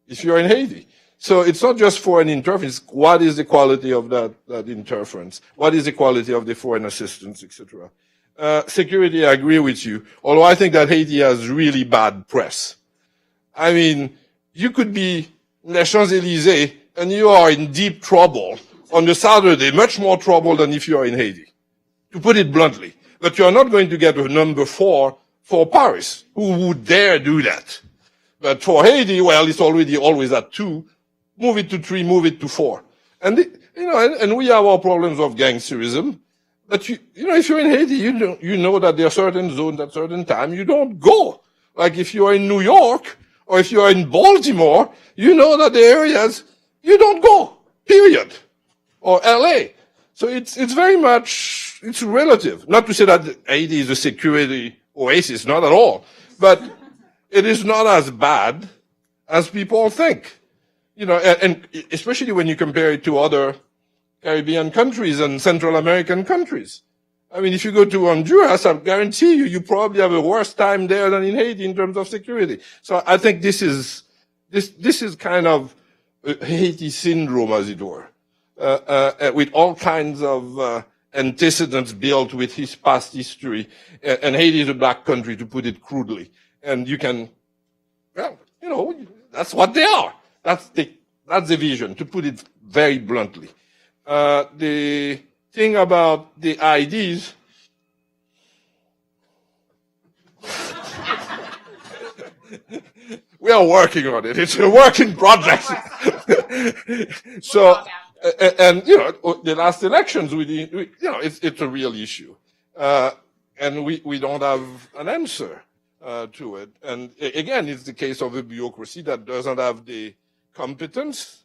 if you're in Haiti. So it's not just foreign interference. What is the quality of that interference? What is the quality of the foreign assistance, etc.? Security, I agree with you. Although I think that Haiti has really bad press. I mean, you could be in the Champs-Élysées and you are in deep trouble on the Saturday, much more trouble than if you are in Haiti, to put it bluntly. But you are not going to get a number 4 for Paris. Who would dare do that? But for Haiti, well, it's already always at 2. Move it to 3, move it to 4. And, and we have our problems of gangsterism. But if you're in Haiti, you know that there are certain zones at certain time you don't go. Like if you are in New York or if you are in Baltimore, you know that the areas you don't go. Period. Or LA. So it's very much, it's relative. Not to say that Haiti is a security oasis, not at all. But it is not as bad as people think. And especially when you compare it to other Caribbean countries and Central American countries. I mean, if you go to Honduras, I guarantee you probably have a worse time there than in Haiti in terms of security. So I think this is kind of Haiti syndrome, as it were, with all kinds of antecedents built with his past history. And Haiti is a black country, to put it crudely. And you can, well, that's what they are. That's the vision, to put it very bluntly. The thing about the IDs, we are working on it. It's a work in progress. So, and the last elections, it's a real issue, and we don't have an answer to it. And again, it's the case of a bureaucracy that doesn't have the competence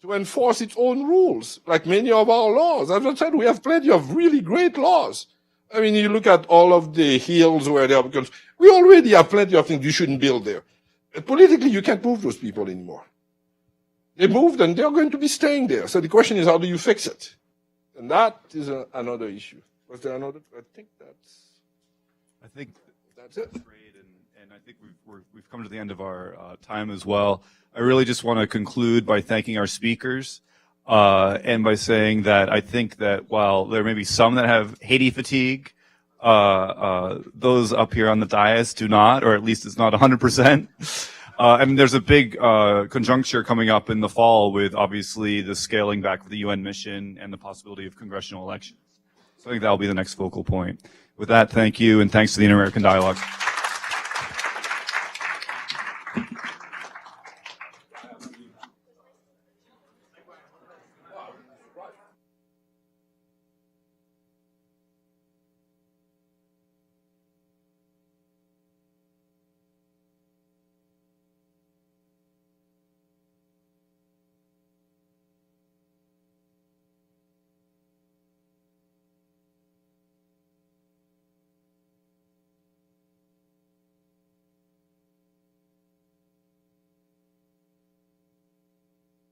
to enforce its own rules, like many of our laws. As I said, we have plenty of really great laws. I mean, you look at all of the hills where they are, because we already have plenty of things you shouldn't build there. But politically, you can't move those people anymore. They moved and they're going to be staying there. So the question is, how do you fix it? And that is another issue. Was there another? I think that's it. Great, and I think we've come to the end of our time as well. I really just want to conclude by thanking our speakers and by saying that I think that while there may be some that have Haiti fatigue, those up here on the dais do not, or at least it's not 100%. I mean, there's a big conjuncture coming up in the fall with obviously the scaling back of the UN mission and the possibility of congressional elections. So I think that'll be the next focal point. With that, thank you, and thanks to the Inter-American Dialogue.